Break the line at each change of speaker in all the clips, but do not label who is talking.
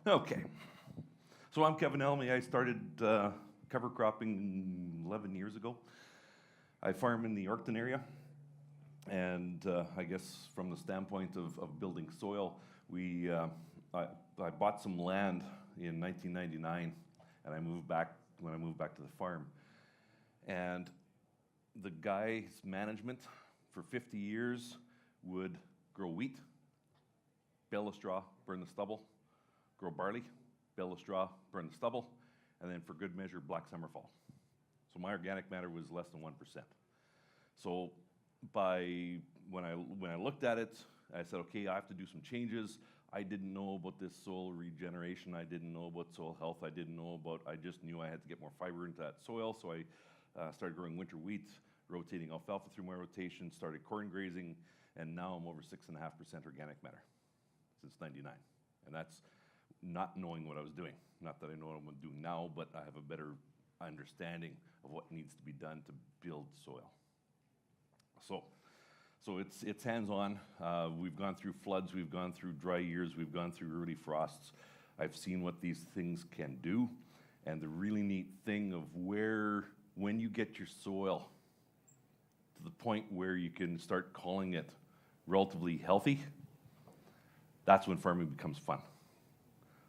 Okay, so I'm Kevin Elmy. I started cover cropping 11 years ago. I farm in the Yorkton area, and I guess from the standpoint of building soil, I bought some land in 1999, and I moved back when I moved back to the farm. And the guy's management for 50 years would grow wheat, bale of straw, burn the stubble, grow barley, bale of straw, burn the stubble, and then for good measure, black summer fall. So my organic matter was less than 1%. So when I looked at it, I said, okay, I have to do some changes. I didn't know about this soil regeneration. I didn't know about soil health. I just knew I had to get more fiber into that soil. So I started growing winter wheat, rotating alfalfa through my rotation, started corn grazing, and now I'm over 6.5% organic matter since '99. And that's not knowing what I was doing. Not that I know what I'm doing now, but I have a better understanding of what needs to be done to build soil. So it's hands-on. We've gone through floods, we've gone through dry years, we've gone through early frosts. I've seen what these things can do, and the really neat thing of when you get your soil to the point where you can start calling it relatively healthy, that's when farming becomes fun.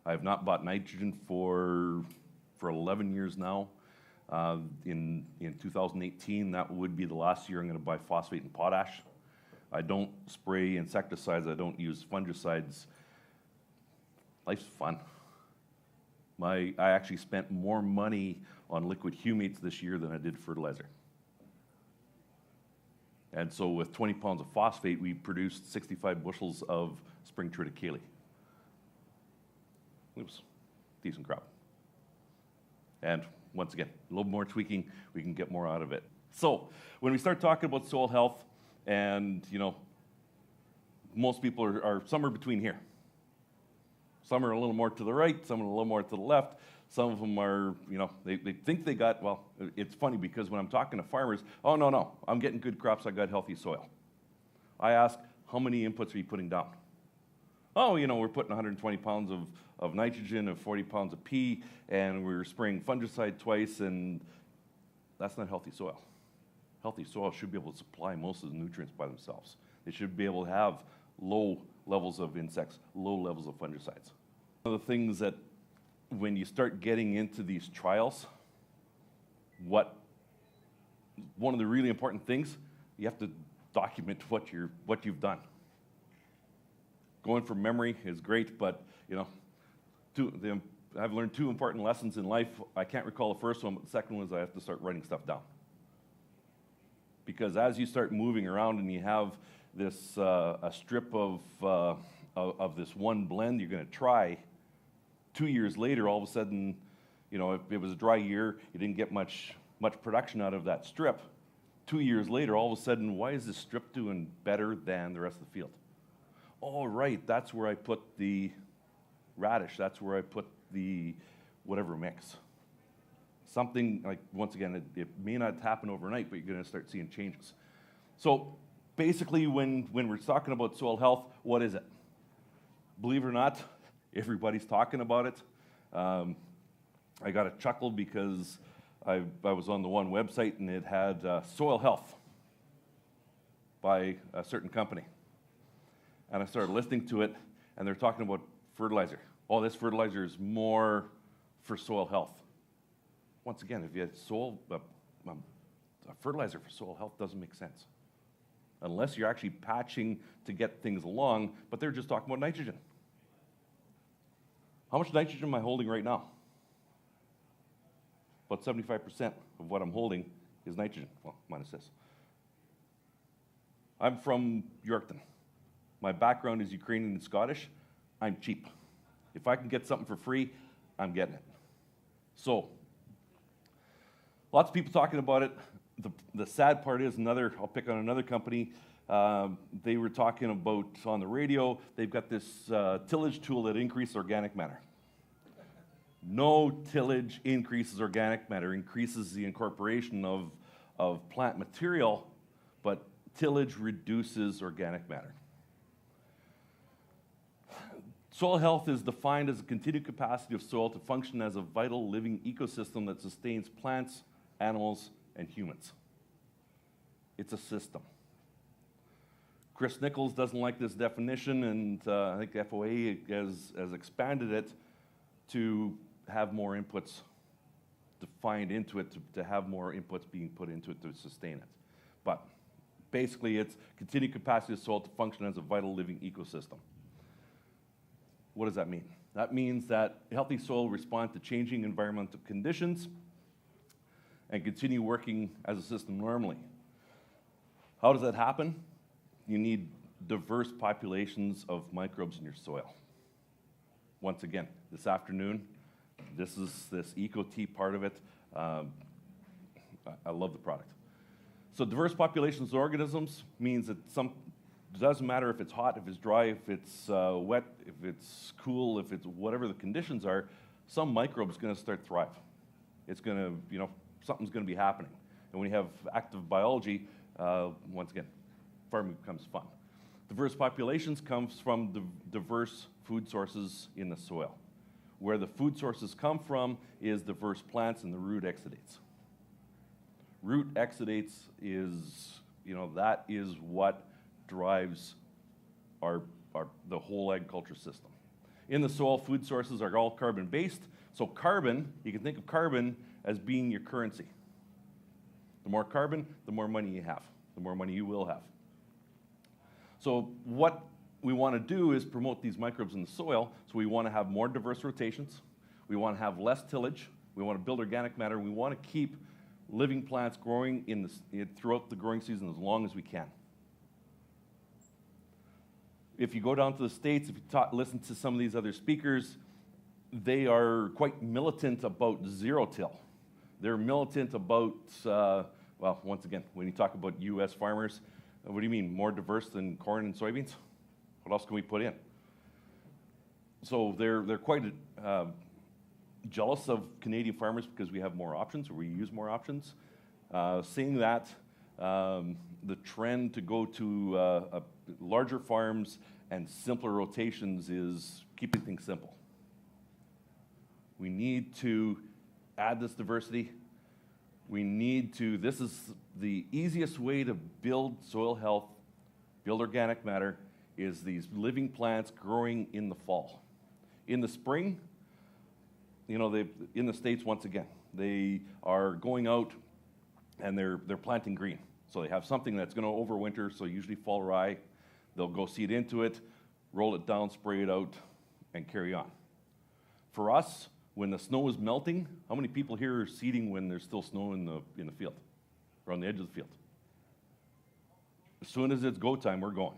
I have not bought nitrogen for 11 years now. In 2018, that would be the last year I'm going to buy phosphate and potash. I don't spray insecticides. I don't use fungicides. Life's fun. I actually spent more money on liquid humates this year than I did fertilizer. And so with 20 pounds of phosphate, we produced 65 bushels of spring triticale. Oops, decent crop. And once again, a little more tweaking, we can get more out of it. So when we start talking about soil health, and most people are somewhere between here. Some are a little more to the right, some are a little more to the left. Some of them are, they think they got, well, it's funny because when I'm talking to farmers, oh, no, I'm getting good crops, I got healthy soil. I ask, how many inputs are you putting down? Oh, we're putting 120 pounds of nitrogen and 40 pounds of P, and we're spraying fungicide twice, and that's not healthy soil. Healthy soil should be able to supply most of the nutrients by themselves. They should be able to have low levels of insects, low levels of fungicides. One of the things that when you start getting into these trials, one of the really important things, you have to document what you've done. Going from memory is great, but I've learned two important lessons in life. I can't recall the first one, but the second one is I have to start writing stuff down. Because as you start moving around and you have this a strip of this one blend you're going to try, 2 years later, all of a sudden, if it was a dry year, you didn't get much production out of that strip. 2 years later, all of a sudden, why is this strip doing better than the rest of the field? Oh, right, that's where I put the radish. That's where I put the whatever mix. Something like, once again, it may not happen overnight, but you're going to start seeing changes. So basically, when we're talking about soil health, what is it? Believe it or not, everybody's talking about it. I got a chuckle because I was on the one website and it had soil health by a certain company. And I started listening to it, and they're talking about fertilizer. Oh, this fertilizer is more for soil health. Once again, if you had a fertilizer for soil health doesn't make sense. Unless you're actually patching to get things along, but they're just talking about nitrogen. How much nitrogen am I holding right now? About 75% of what I'm holding is nitrogen. Well, minus this. I'm from Yorkton. My background is Ukrainian and Scottish. I'm cheap. If I can get something for free, I'm getting it. So, lots of people talking about it. The sad part is I'll pick on another company. They were talking about on the radio, they've got this tillage tool that increases organic matter. No tillage increases organic matter, increases the incorporation of plant material, but tillage reduces organic matter. Soil health is defined as the continued capacity of soil to function as a vital living ecosystem that sustains plants, animals, and humans. It's a system. Chris Nichols doesn't like this definition, and I think FOA has expanded it to have more inputs defined into it, to have more inputs being put into it to sustain it. But basically, it's continued capacity of soil to function as a vital living ecosystem. What does that mean? That means that healthy soil responds to changing environmental conditions and continue working as a system normally. How does that happen? You need diverse populations of microbes in your soil. Once again, this afternoon, this is this Eco-Tea part of it. I love the product. So diverse populations of organisms means that it doesn't matter if it's hot, if it's dry, if it's wet, if it's cool, if it's whatever the conditions are, some microbe is going to start to thrive. It's going to, something's going to be happening. And when you have active biology, once again, farming becomes fun. Diverse populations comes from diverse food sources in the soil. Where the food sources come from is diverse plants and the root exudates. Root exudates is, that is what drives the whole agriculture system. In the soil, food sources are all carbon-based. So carbon, you can think of carbon as being your currency. The more carbon, the more money you have, the more money you will have. So what we want to do is promote these microbes in the soil. So we want to have more diverse rotations. We want to have less tillage. We want to build organic matter. We want to keep living plants growing throughout the growing season as long as we can. If you go down to the States, if you listen to some of these other speakers, they are quite militant about zero-till. They're militant about, once again, when you talk about U.S. farmers, what do you mean, more diverse than corn and soybeans? What else can we put in? So they're quite jealous of Canadian farmers because we have more options, or we use more options. Seeing that, the trend to go to larger farms and simpler rotations is keeping things simple. We need to add this diversity. This is the easiest way to build soil health, build organic matter, is these living plants growing in the fall. In the spring, in the States, once again, they are going out and they're planting green. So they have something that's going to overwinter, so usually fall rye. They'll go seed into it, roll it down, spray it out, and carry on. For us, when the snow is melting, how many people here are seeding when there's still snow in the field, or on the edge of the field? As soon as it's go time, we're going.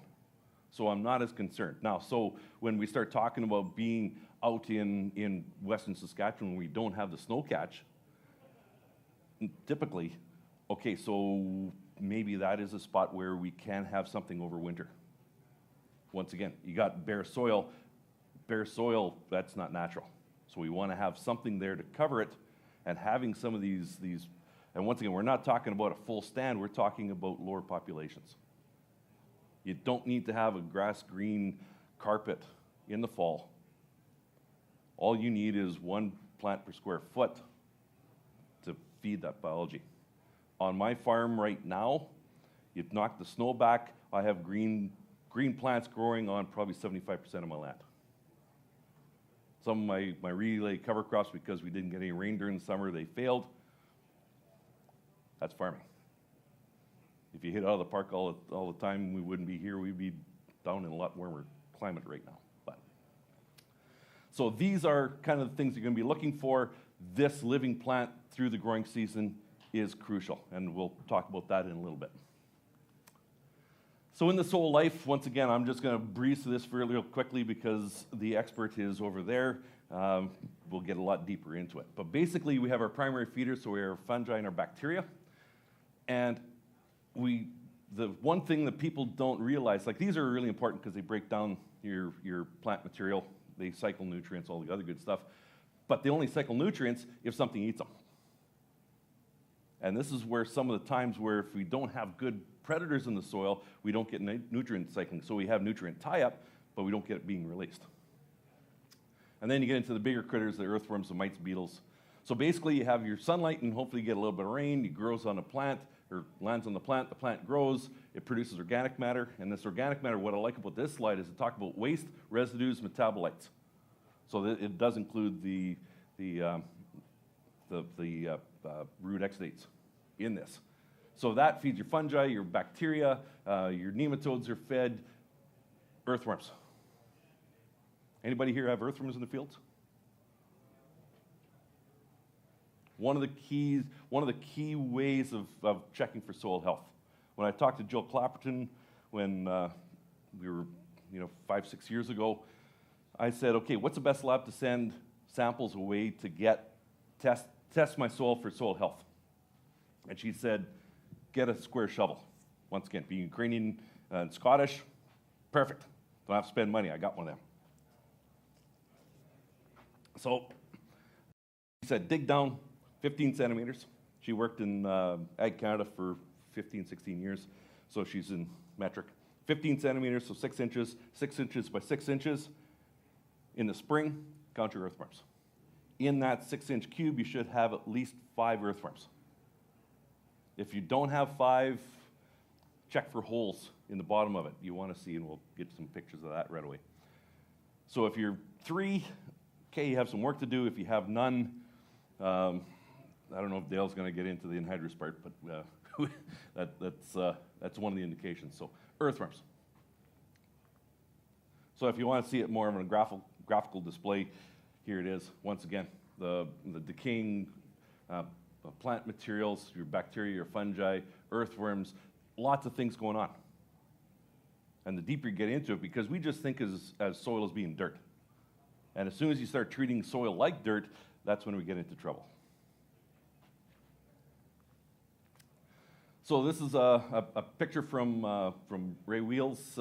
So I'm not as concerned. Now, so when we start talking about being out in Western Saskatchewan when we don't have the snow catch, typically, okay, so maybe that is a spot where we can have something over winter. Once again, you got bare soil. Bare soil, that's not natural. So we want to have something there to cover it, and having some of these, and once again, we're not talking about a full stand, we're talking about lower populations. You don't need to have a grass green carpet in the fall. All you need is one plant per square foot to feed that biology. On my farm right now, you knock the snow back, I have green plants growing on probably 75% of my land. Some of my relay cover crops, because we didn't get any rain during the summer, they failed. That's farming. If you hit out of the park all the time, we wouldn't be here. We'd be down in a lot warmer climate right now. So these are kind of the things you're going to be looking for. This living plant through the growing season is crucial, and we'll talk about that in a little bit. So in the soil life, once again, I'm just going to breeze through this real quickly because the expert is over there. We'll get a lot deeper into it. But basically, we have our primary feeders, so we have our fungi and our bacteria. And the one thing that people don't realize, like these are really important because they break down your plant material. They cycle nutrients, all the other good stuff. But they only cycle nutrients if something eats them. And this is where some of the times where if we don't have good predators in the soil, we don't get nutrient cycling. So we have nutrient tie-up, but we don't get it being released. And then you get into the bigger critters, the earthworms, the mites, beetles. So basically you have your sunlight and hopefully you get a little bit of rain, it grows on a plant, or lands on the plant grows, it produces organic matter, and this organic matter, what I like about this slide is it talks about waste, residues, metabolites. So that it does include the root exudates in this. So that feeds your fungi, your bacteria, your nematodes are fed earthworms. Anybody here have earthworms in the fields? One of the key ways of checking for soil health. When I talked to Jill Clapperton when we were 5-6 years ago, I said, okay, what's the best lab to send samples away to test my soil for soil health? And she said, get a square shovel. Once again, being Ukrainian and Scottish, perfect. Don't have to spend money, I got one of them. So she said, dig down 15 centimeters. She worked in Ag Canada for 15, 16 years, so she's in metric. 15 centimeters, so 6 inches, 6 inches by 6 inches. In the spring, count your earthworms. In that 6-inch cube, you should have at least 5 earthworms. If you don't have 5, check for holes in the bottom of it. You want to see, and we'll get some pictures of that right away. So if you're 3, okay, you have some work to do. If you have none, I don't know if Dale's going to get into the anhydrous part, but that's one of the indications. So earthworms. So if you want to see it more of a graphical display, here it is. Once again, the decaying plant materials, your bacteria, your fungi, earthworms, lots of things going on. And the deeper you get into it, because we just think as soil as being dirt. And as soon as you start treating soil like dirt, that's when we get into trouble. So this is a picture from Ray Wheel's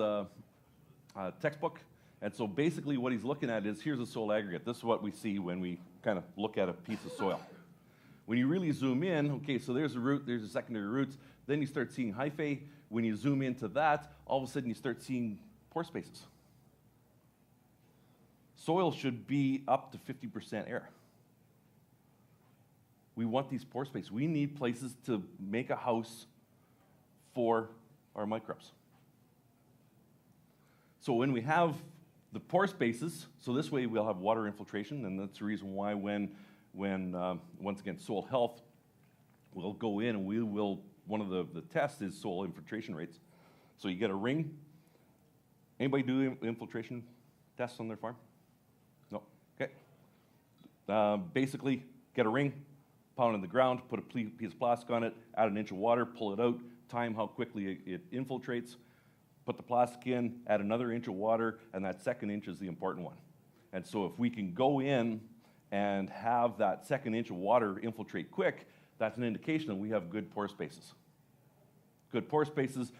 textbook. And so basically what he's looking at is, here's a soil aggregate. This is what we see when we kind of look at a piece of soil. When you really zoom in, okay, so there's a root, there's the secondary roots, then you start seeing hyphae. When you zoom into that, all of a sudden you start seeing pore spaces. Soil should be up to 50% air. We want these pore spaces. We need places to make a house for our microbes. So when we have the pore spaces, so this way we'll have water infiltration, and that's the reason why when once again, soil health, we'll go in and we will, one of the tests is soil infiltration rates. So you get a ring. Anybody do infiltration tests on their farm? No, okay. Basically, get a ring, pound in the ground, put a piece of plastic on it, add an inch of water, pull it out, time how quickly it infiltrates, put the plastic in, add another inch of water, and that second inch is the important one. And so if we can go in and have that second inch of water infiltrate quick, that's an indication that we have good pore spaces. Good pore spaces,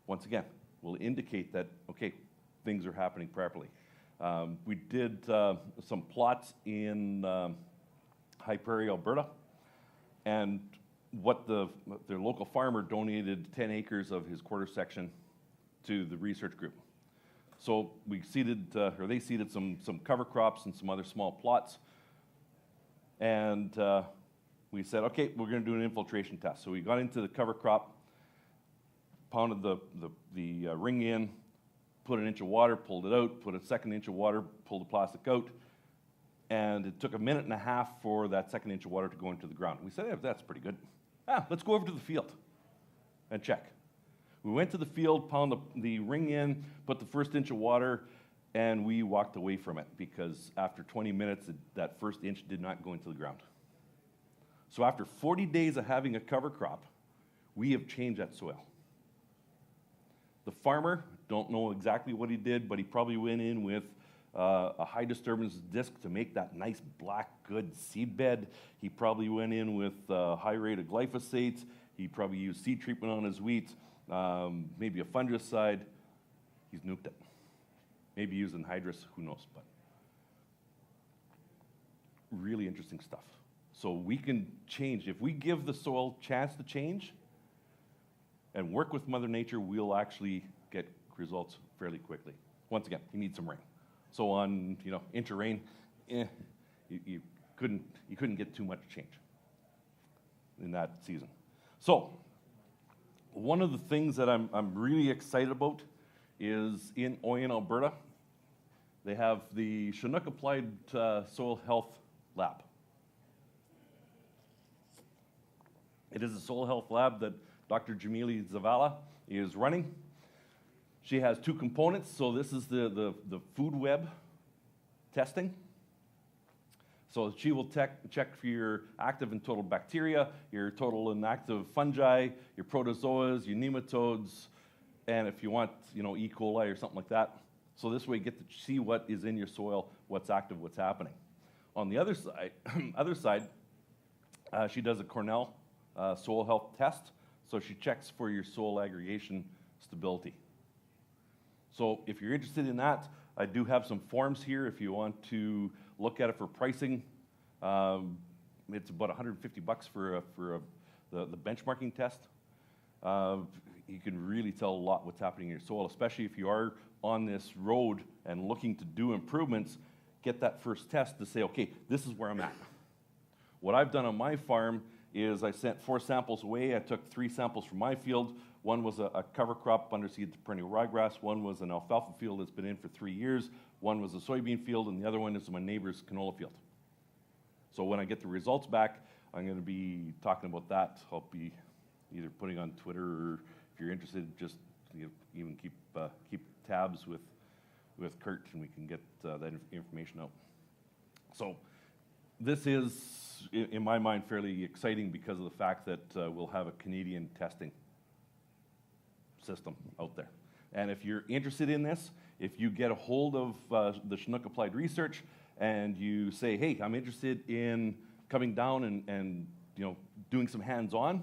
once again, will indicate that, okay, things are happening properly. We did some plots in High Prairie, Alberta, and what their local farmer donated 10 acres of his quarter section to the research group. So we seeded, or they seeded some cover crops and some other small plots. And we said, okay, we're going to do an infiltration test. So we got into the cover crop, pounded the ring in, put an inch of water, pulled it out, put a second inch of water, pulled the plastic out, and it took 1.5 minutes for that second inch of water to go into the ground. We said, yeah, that's pretty good. Let's go over to the field and check. We went to the field, pounded the ring in, put the first inch of water, and we walked away from it because after 20 minutes, that first inch did not go into the ground. So after 40 days of having a cover crop, we have changed that soil. The farmer, don't know exactly what he did, but he probably went in with a high disturbance disc to make that nice black good seed bed. He probably went in with high rate of glyphosate. He probably used seed treatment on his wheat, maybe a fungicide. He's nuked it. Maybe using hydrous, who knows, but really interesting stuff. So we can change. If we give the soil a chance to change and work with Mother Nature, we'll actually get results fairly quickly. Once again, you need some rain. So on, inch of rain you couldn't get too much change in that season. So one of the things that I'm really excited about is in Oyen, Alberta, they have the Chinook Applied Soil Health Lab. It is a soil health lab that Dr. Jamili Zavala is running. She has two components. So this is the food web testing. So she will check for your active and total bacteria, your total and active fungi, your protozoas, your nematodes, and if you want, E. coli or something like that. So this way you get to see what is in your soil, what's active, what's happening. On the other side, she does a Cornell soil health test. So she checks for your soil aggregation stability. So if you're interested in that, I do have some forms here if you want to look at it for pricing. It's about $150 for the benchmarking test. You can really tell a lot what's happening in your soil, especially if you are on this road and looking to do improvements. Get that first test to say, okay, this is where I'm at. What I've done on my farm is I sent 4 samples away. I took 3 samples from my field. One was a cover crop underseed perennial ryegrass. One was an alfalfa field that's been in for 3 years. One was a soybean field, and the other one is my neighbor's canola field. So when I get the results back, I'm going to be talking about that. I'll be either putting on Twitter, or if you're interested, just even keep tabs with Kurt, and we can get that information out. So this is, in my mind, fairly exciting because of the fact that we'll have a Canadian testing system out there. And if you're interested in this, if you get a hold of the Chinook Applied Research and you say, hey, I'm interested in coming down and doing some hands-on,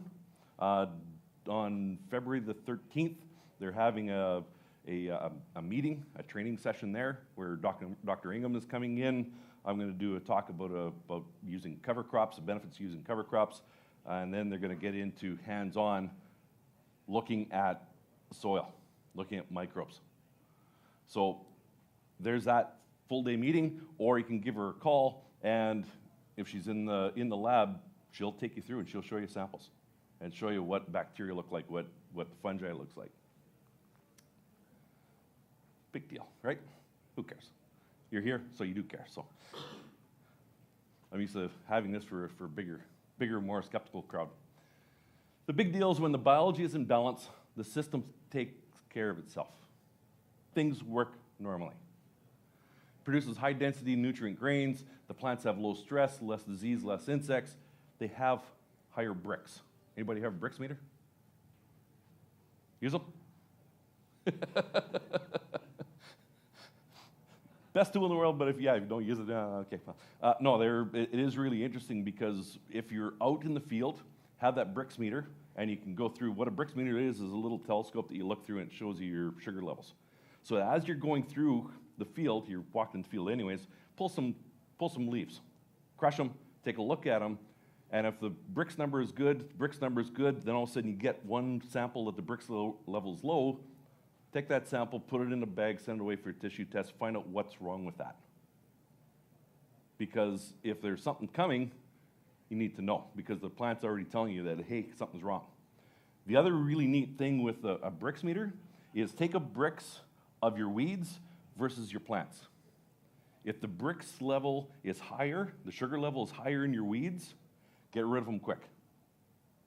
on February the 13th, they're having a meeting, a training session there where Dr. Ingham is coming in. I'm going to do a talk about using cover crops, the benefits of using cover crops, and then they're going to get into hands-on looking at soil, looking at microbes. So there's that full-day meeting, or you can give her a call, and if she's in the lab, she'll take you through and she'll show you samples and show you what bacteria look like, what fungi looks like. Big deal, right? Who cares? You're here, so you do care. So I'm used to having this for a bigger, more skeptical crowd. The big deal is when the biology is in balance, the system takes care of itself. Things work normally. Produces high-density nutrient grains. The plants have low stress, less disease, less insects. They have higher bricks. Anybody have a bricks meter? Use them? Best tool in the world, but if you don't use it, okay. No, it is really interesting because if you're out in the field, have that bricks meter, and you can go through. What a bricks meter is a little telescope that you look through and it shows you your sugar levels. So as you're going through the field, you're walking the field anyways, pull some leaves, crush them, take a look at them, and if the bricks number is good, then all of a sudden you get one sample that the bricks level is low. Take that sample, put it in a bag, send it away for a tissue test, find out what's wrong with that. Because if there's something coming, you need to know, because the plant's already telling you that, hey, something's wrong. The other really neat thing with a bricks meter is take a bricks of your weeds versus your plants. If the bricks level is higher, the sugar level is higher in your weeds, get rid of them quick,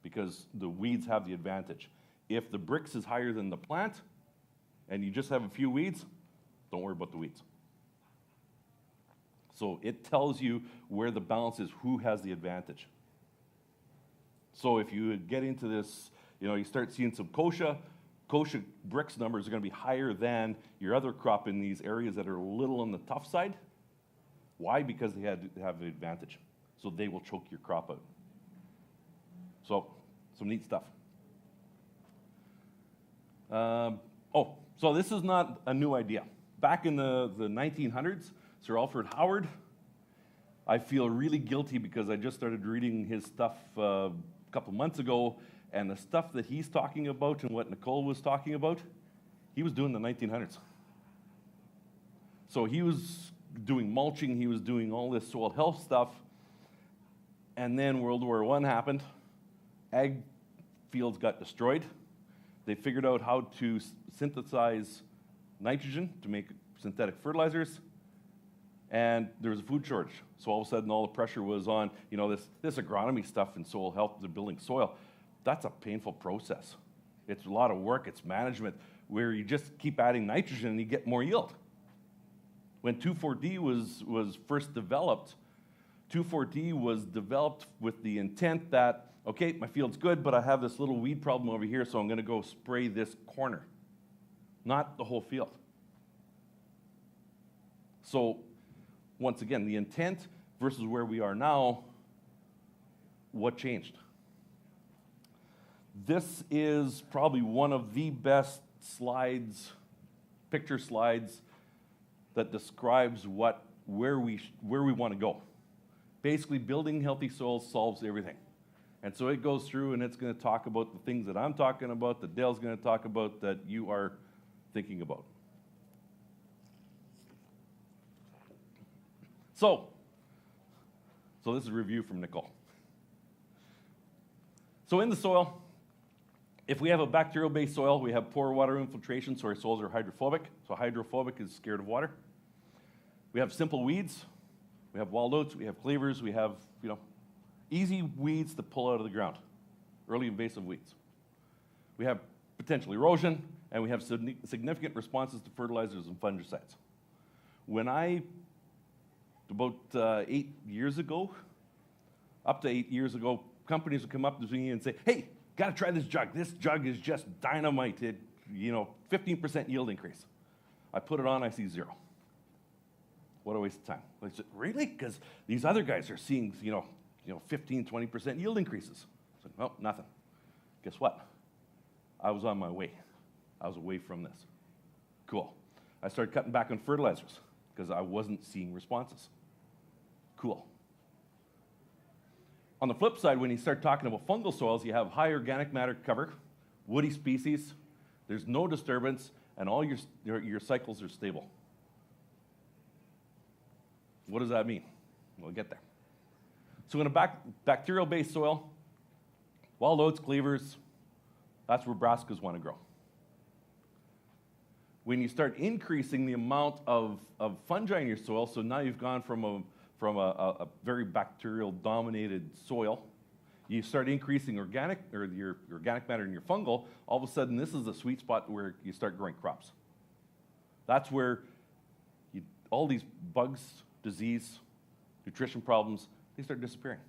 because the weeds have the advantage. If the bricks is higher than the plant, and you just have a few weeds, don't worry about the weeds. So it tells you where the balance is, who has the advantage. So if you get into this, you start seeing some kochia bricks numbers are going to be higher than your other crop in these areas that are a little on the tough side. Why? Because they have the advantage. So they will choke your crop out. So some neat stuff. So this is not a new idea. Back in the 1900s, Sir Alfred Howard, I feel really guilty because I just started reading his stuff a couple months ago, and the stuff that he's talking about and what Nicole was talking about, he was doing in the 1900s. So he was doing mulching, he was doing all this soil health stuff. And then World War I happened. Ag fields got destroyed. They figured out how to synthesize nitrogen to make synthetic fertilizers. And there was a food shortage. So all of a sudden, all the pressure was on, this agronomy stuff and soil health, they're building soil. That's a painful process. It's a lot of work, it's management, where you just keep adding nitrogen and you get more yield. When 2,4-D was first developed, 2,4-D was developed with the intent that, okay, my field's good, but I have this little weed problem over here, so I'm gonna go spray this corner, not the whole field. So, once again, the intent versus where we are now, what changed? This is probably one of the best slides, picture slides, that describes where we want to go. Basically, building healthy soils solves everything. And so it goes through and it's going to talk about the things that I'm talking about, that Dale's going to talk about, that you are thinking about. So this is a review from Nicole. So in the soil, if we have a bacterial-based soil, we have poor water infiltration, so our soils are hydrophobic. So hydrophobic is scared of water. We have simple weeds. We have wild oats. We have cleavers. We have, easy weeds to pull out of the ground, early invasive weeds. We have potential erosion, and we have significant responses to fertilizers and fungicides. When about 8 years ago, up to 8 years ago, companies would come up to me and say, hey, got to try this jug. This jug is just dynamite. It, 15% yield increase. I put it on, I see 0. What a waste of time. I said, really? Because these other guys are seeing, 15, 20% yield increases. I said, well, nothing. Guess what? I was on my way. I was away from this. Cool. I started cutting back on fertilizers because I wasn't seeing responses. Cool. On the flip side, when you start talking about fungal soils, you have high organic matter cover, woody species, there's no disturbance, and all your cycles are stable. What does that mean? We'll get there. So in a bacterial-based soil, wild oats, cleavers, that's where brassicas want to grow. When you start increasing the amount of fungi in your soil, so now you've gone from a very bacterial-dominated soil, you start increasing your organic matter in your fungal, all of a sudden this is a sweet spot where you start growing crops. That's where all these bugs, disease, nutrition problems, they start disappearing.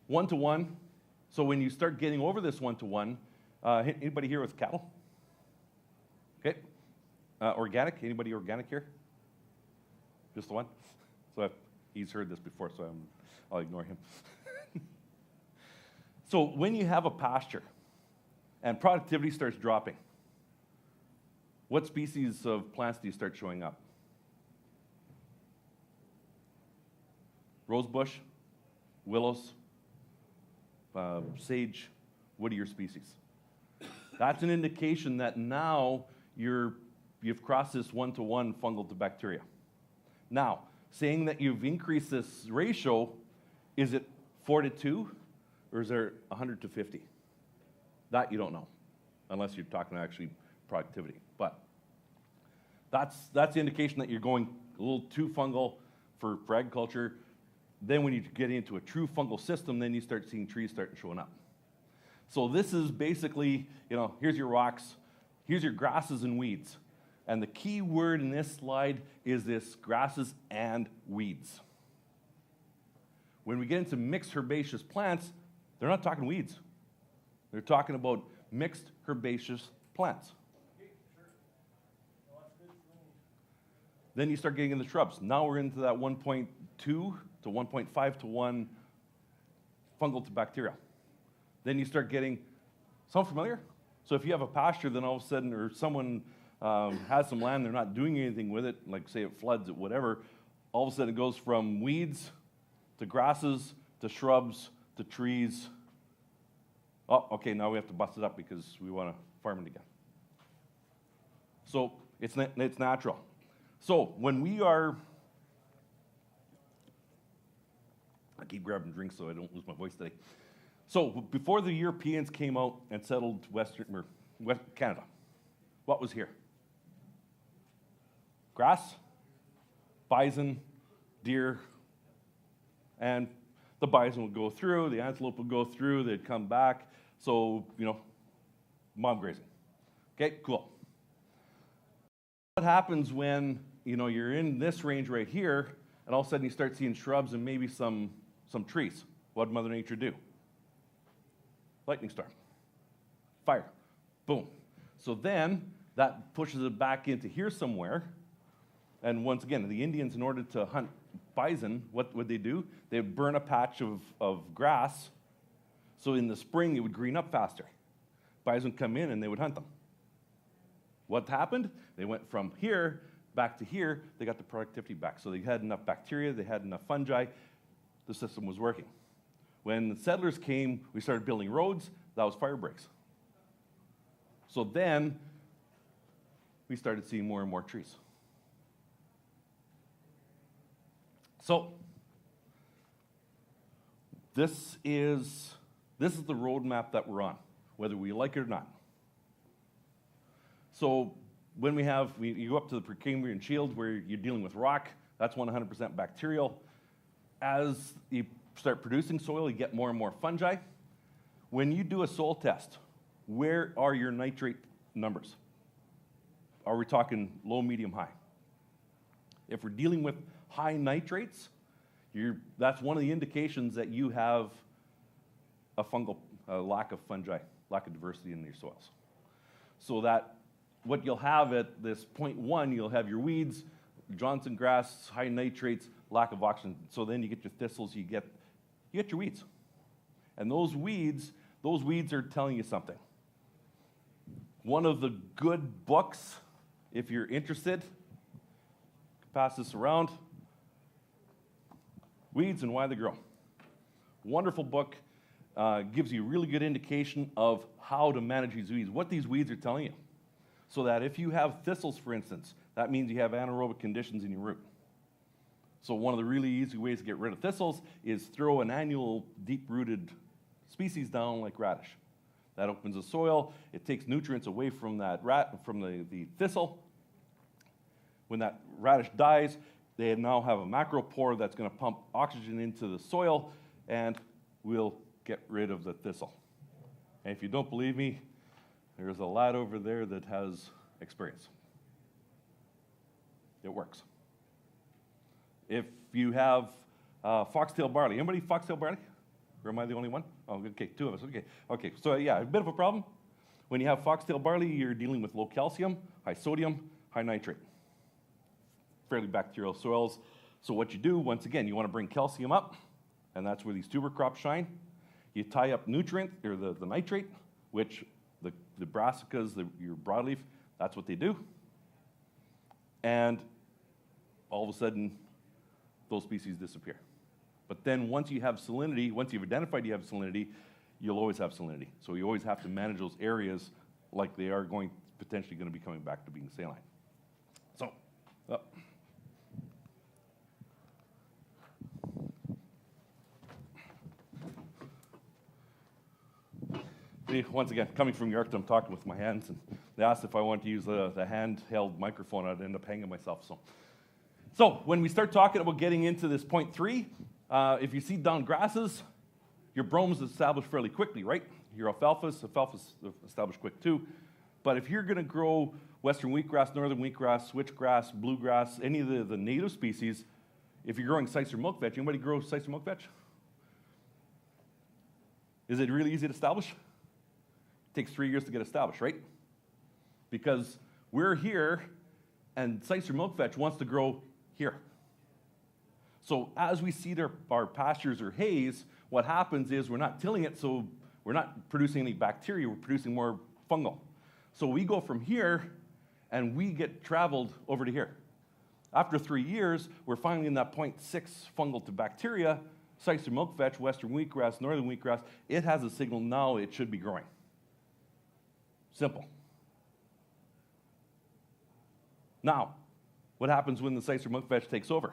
1-to-1, so when you start getting over this 1-to-1, anybody here with cattle? Okay. Organic, anybody organic here? Just the one? So he's heard this before, so I'll ignore him. So when you have a pasture and productivity starts dropping, what species of plants do you start showing up? Rosebush, willows, sage, woodier species. That's an indication that now you've crossed this 1-to-1 fungal to bacteria. Now, saying that you've increased this ratio, is it 4-to-2 or is there 100-to-50? That you don't know, unless you're talking actually productivity. But that's the indication that you're going a little too fungal for agriculture. Then when you get into a true fungal system, then you start seeing trees starting showing up. So this is basically, here's your rocks, here's your grasses and weeds. And the key word in this slide is this, grasses and weeds. When we get into mixed herbaceous plants, they're not talking weeds. They're talking about mixed herbaceous plants. Then you start getting in the shrubs. Now we're into that 1.2 to 1.5-to-1 fungal to bacterial. Then you start getting, sound familiar? So if you have a pasture, then all of a sudden, or someone has some land, they're not doing anything with it, like say it floods, or whatever, all of a sudden it goes from weeds to grasses to shrubs to trees. Oh, okay, now we have to bust it up because we want to farm it again. So It's natural. So when we are, I keep grabbing drinks so I don't lose my voice today. So before the Europeans came out and settled West Canada, what was here? Grass, bison, deer, and the bison would go through, the antelope would go through, they'd come back. So, mob grazing. Okay, cool. What happens when, you're in this range right here, and all of a sudden you start seeing shrubs and maybe some trees? What did Mother Nature do? Lightning storm. Fire. Boom. So then that pushes it back into here somewhere. And once again, the Indians, in order to hunt bison, what would they do? They would burn a patch of grass, so in the spring it would green up faster. Bison would come in and they would hunt them. What happened? They went from here back to here, they got the productivity back. So they had enough bacteria, they had enough fungi, the system was working. When the settlers came, we started building roads, that was fire breaks. So then we started seeing more and more trees. So this is the roadmap that we're on, whether we like it or not. So when you go up to the Precambrian shield where you're dealing with rock, that's 100% bacterial. As you start producing soil, you get more and more fungi. When you do a soil test, where are your nitrate numbers? Are we talking low, medium, high? If we're dealing with high nitrates, that's one of the indications that you have a lack of fungi, lack of diversity in your soils. So that what you'll have at this point 1, you'll have your weeds, Johnson grass, high nitrates, lack of oxygen. So then you get your thistles, you get your weeds. And those weeds are telling you something. One of the good books, if you're interested, pass this around, Weeds and Why They Grow. Wonderful book, gives you a really good indication of how to manage these weeds, what these weeds are telling you. So that if you have thistles, for instance, that means you have anaerobic conditions in your root. So one of the really easy ways to get rid of thistles is throw an annual deep-rooted species down like radish. That opens the soil, it takes nutrients away from the thistle. When that radish dies, they now have a macropore that's going to pump oxygen into the soil and will get rid of the thistle. And if you don't believe me, there's a lad over there that has experience. It works. If you have foxtail barley, anybody foxtail barley? Or am I the only one? Oh, okay, 2 of us, okay. So yeah, a bit of a problem. When you have foxtail barley, you're dealing with low calcium, high sodium, high nitrate. Fairly bacterial soils. So what you do, once again, you want to bring calcium up, and that's where these tuber crops shine. You tie up nutrient, or the nitrate, which the brassicas, your broadleaf, that's what they do. And all of a sudden, those species disappear. But then once you have salinity, once you've identified you have salinity, you'll always have salinity. So you always have to manage those areas like they are potentially going to be coming back to being saline. So, once again, coming from York, I'm talking with my hands, and they asked if I wanted to use the handheld microphone. I'd end up hanging myself. So when we start talking about getting into this point 3, if you seed down grasses, your brome is established fairly quickly, right? Your alfalfa's established quick too. But if you're going to grow western wheatgrass, northern wheatgrass, switchgrass, bluegrass, any of the native species, if you're growing Sicer milk vetch, anybody grow Sicer milk vetch? Is it really easy to establish? It takes 3 years to get established, right? Because we're here, and Sicer milk vetch wants to grow here. So as we seed our pastures or hays, what happens is we're not tilling it, so we're not producing any bacteria, we're producing more fungal. So we go from here, and we get traveled over to here. After 3 years, we're finally in that 0.6 fungal to bacteria. Sicer milk vetch, western wheatgrass, northern wheatgrass, it has a signal now it should be growing. Simple. Now, what happens when the Sicer milk veg takes over?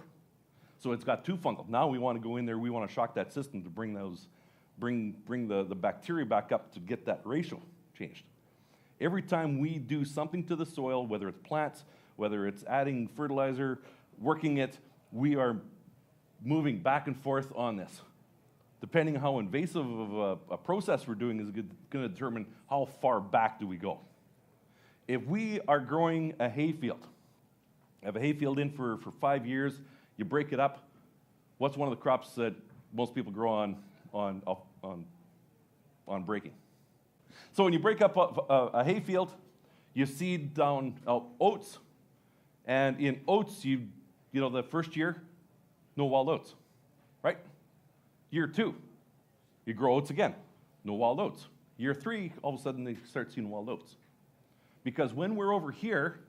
So it's got two fungal. Now we want to go in there, we want to shock that system to bring the bacteria back up to get that ratio changed. Every time we do something to the soil, whether it's plants, whether it's adding fertilizer, working it, we are moving back and forth on this. Depending on how invasive of a process we're doing is going to determine how far back do we go. If we are growing a hayfield, have a hayfield in for 5 years, you break it up, what's one of the crops that most people grow on breaking? So when you break up a hayfield, you seed down oats, and in oats, you know, the first year, no wild oats, right? Year 2, you grow oats again, no wild oats. Year 3, all of a sudden they start seeing wild oats. Because when we're over here,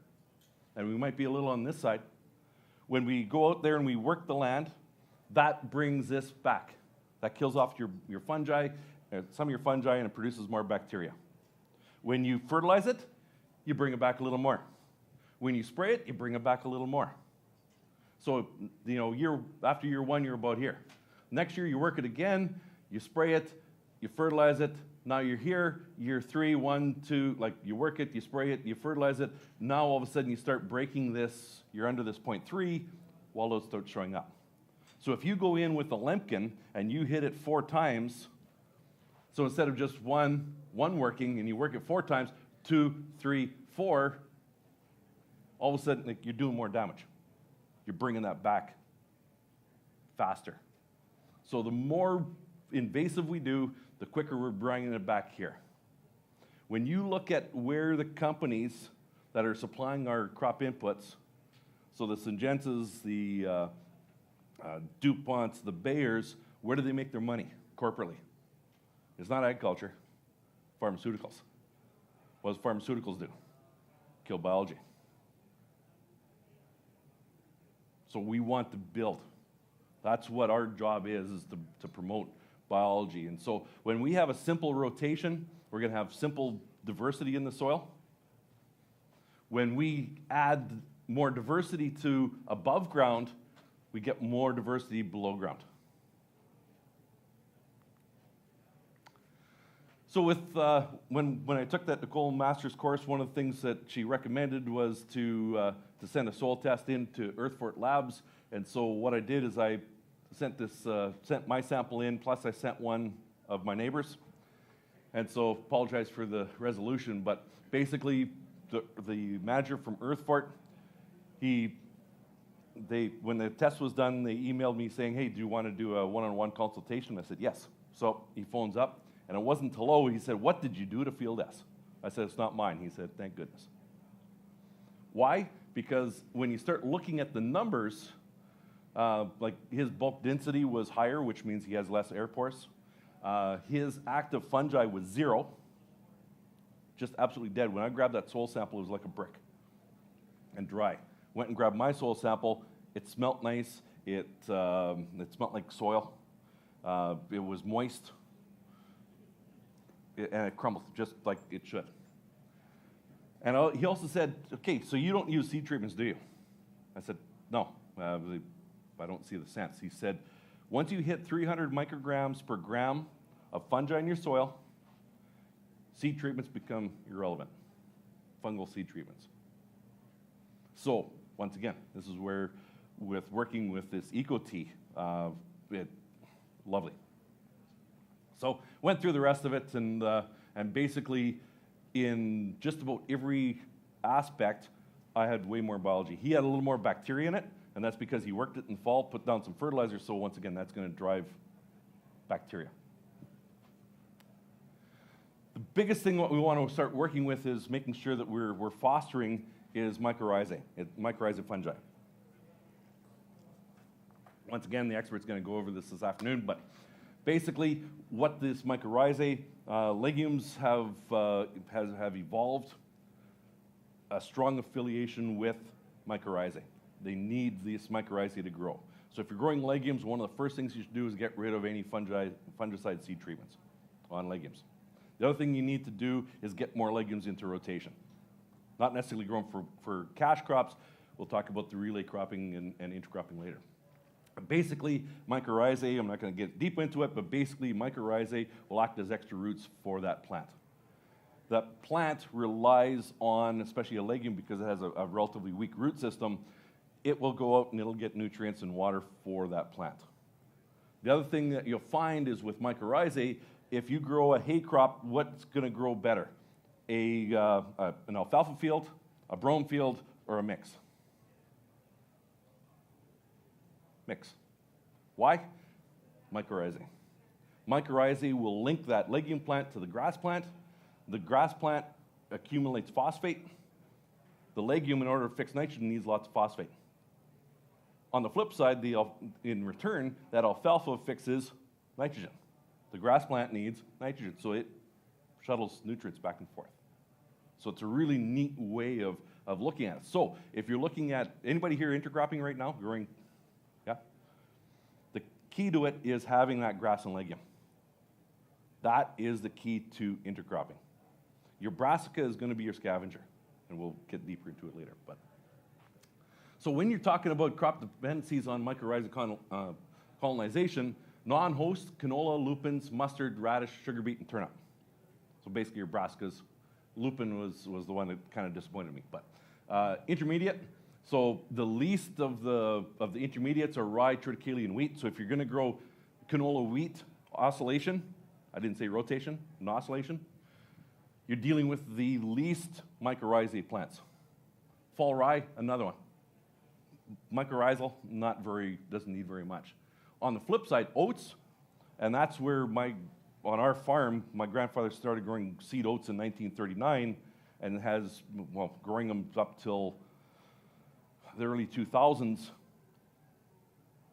and we might be a little on this side, when we go out there and we work the land, that brings this back. That kills off your fungi, some of your fungi, and it produces more bacteria. When you fertilize it, you bring it back a little more. When you spray it, you bring it back a little more. So, you know, after year 1, you're about here. Next year, you work it again, you spray it, you fertilize it. Now you're here, year 3, 1, 2, like you work it, you spray it, you fertilize it. Now all of a sudden you start breaking this, you're under this 0.3, wild oats start showing up. So if you go in with a Lemkin and you hit it 4 times, so instead of just one working and you work it 4 times, 2, 3, 4, all of a sudden like, you're doing more damage. You're bringing that back faster. So the more invasive we do, the quicker we're bringing it back here. When you look at where the companies that are supplying our crop inputs, so the Syngentas, the DuPonts, the Bayers, where do they make their money corporately? It's not agriculture, pharmaceuticals. What does pharmaceuticals do? Kill biology. So we want to build. That's what our job is to promote biology. And so when we have a simple rotation, we're going to have simple diversity in the soil. When we add more diversity to above ground, we get more diversity below ground. So with when I took that Nicole Master's course, one of the things that she recommended was to send a soil test into Earthfort Labs. And so what I did is I sent my sample in, plus I sent one of my neighbors. And so apologize for the resolution, but basically the manager from Earthfort, when the test was done, they emailed me saying, hey, do you want to do a one-on-one consultation? I said, yes. So he phones up, and it wasn't hello. He said, what did you do to Field S? I said, it's not mine. He said, thank goodness. Why? Because when you start looking at the numbers, like his bulk density was higher, which means he has less air pores. His active fungi was 0, just absolutely dead. When I grabbed that soil sample, it was like a brick and dry. Went and grabbed my soil sample. It smelt nice. It smelt like soil. It was moist. And it crumbled just like it should. And he also said, okay, so you don't use seed treatments, do you? I said, no, I don't see the sense. He said, once you hit 300 micrograms per gram of fungi in your soil, seed treatments become irrelevant, fungal seed treatments. So, once again, this is where, with working with this Eco-Tea, lovely. So, went through the rest of it, and basically, in just about every aspect, I had way more biology. He had a little more bacteria in it, and that's because he worked it in the fall, put down some fertilizer, so once again, that's going to drive bacteria. The biggest thing what we want to start working with is making sure that we're fostering is mycorrhizae fungi. Once again, the expert's going to go over this afternoon, but basically what this mycorrhizae legumes have evolved a strong affiliation with mycorrhizae. They need this mycorrhizae to grow. So if you're growing legumes, one of the first things you should do is get rid of any fungicide seed treatments on legumes. The other thing you need to do is get more legumes into rotation. Not necessarily grown for cash crops. We'll talk about the relay cropping and intercropping later. Basically, mycorrhizae, I'm not going to get deep into it, but basically mycorrhizae will act as extra roots for that plant. That plant relies on, especially a legume, because it has a relatively weak root system, it will go out and it'll get nutrients and water for that plant. The other thing that you'll find is with mycorrhizae, if you grow a hay crop, what's going to grow better? An alfalfa field, a brome field, or a mix? Mix. Why? Mycorrhizae. Mycorrhizae will link that legume plant to the grass plant. The grass plant accumulates phosphate. The legume, in order to fix nitrogen, needs lots of phosphate. On the flip side, in return, that alfalfa fixes nitrogen. The grass plant needs nitrogen, so it shuttles nutrients back and forth. So it's a really neat way of looking at it. So if you're looking at, anybody here intercropping right now, growing? Yeah? The key to it is having that grass and legume. That is the key to intercropping. Your brassica is going to be your scavenger, and we'll get deeper into it later. So when you're talking about crop dependencies on mycorrhizal colonization, non-host, canola, lupins, mustard, radish, sugar beet, and turnip. So basically your brassicas. Lupin was the one that kind of disappointed me. But intermediate, so the least of the intermediates are rye, triticale, and wheat. So if you're going to grow canola wheat oscillation, I didn't say rotation, an oscillation, you're dealing with the least mycorrhizae plants. Fall rye, another one. Mycorrhizal, doesn't need very much. On the flip side, oats, and that's where on our farm, my grandfather started growing seed oats in 1939 and has, growing them up till the early 2000s.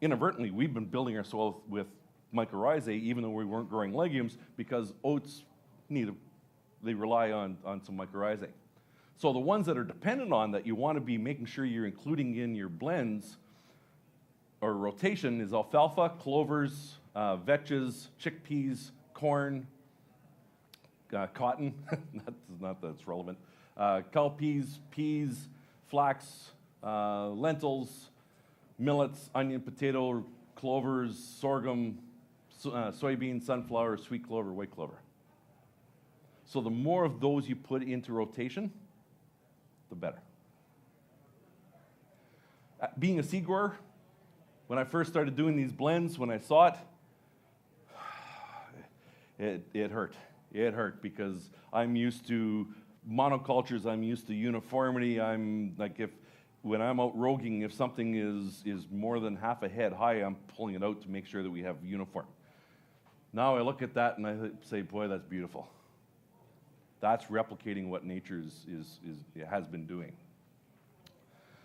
Inadvertently, we've been building our soil with mycorrhizae, even though we weren't growing legumes, because oats they rely on some mycorrhizae. So the ones that are dependent on that you want to be making sure you're including in your blends or rotation is alfalfa, clovers, vetches, chickpeas, corn, cotton, not that it's relevant, cowpeas, peas, flax, lentils, millets, onion, potato, clovers, sorghum, soybean, sunflower, sweet clover, white clover. So the more of those you put into rotation, the better. Being a seed grower, when I first started doing these blends, when I saw it hurt. It hurt because I'm used to monocultures, I'm used to uniformity. I'm like, when I'm out roguing, if something is more than half a head high, I'm pulling it out to make sure that we have uniform. Now I look at that and I say, boy, that's beautiful. That's replicating what nature has been doing.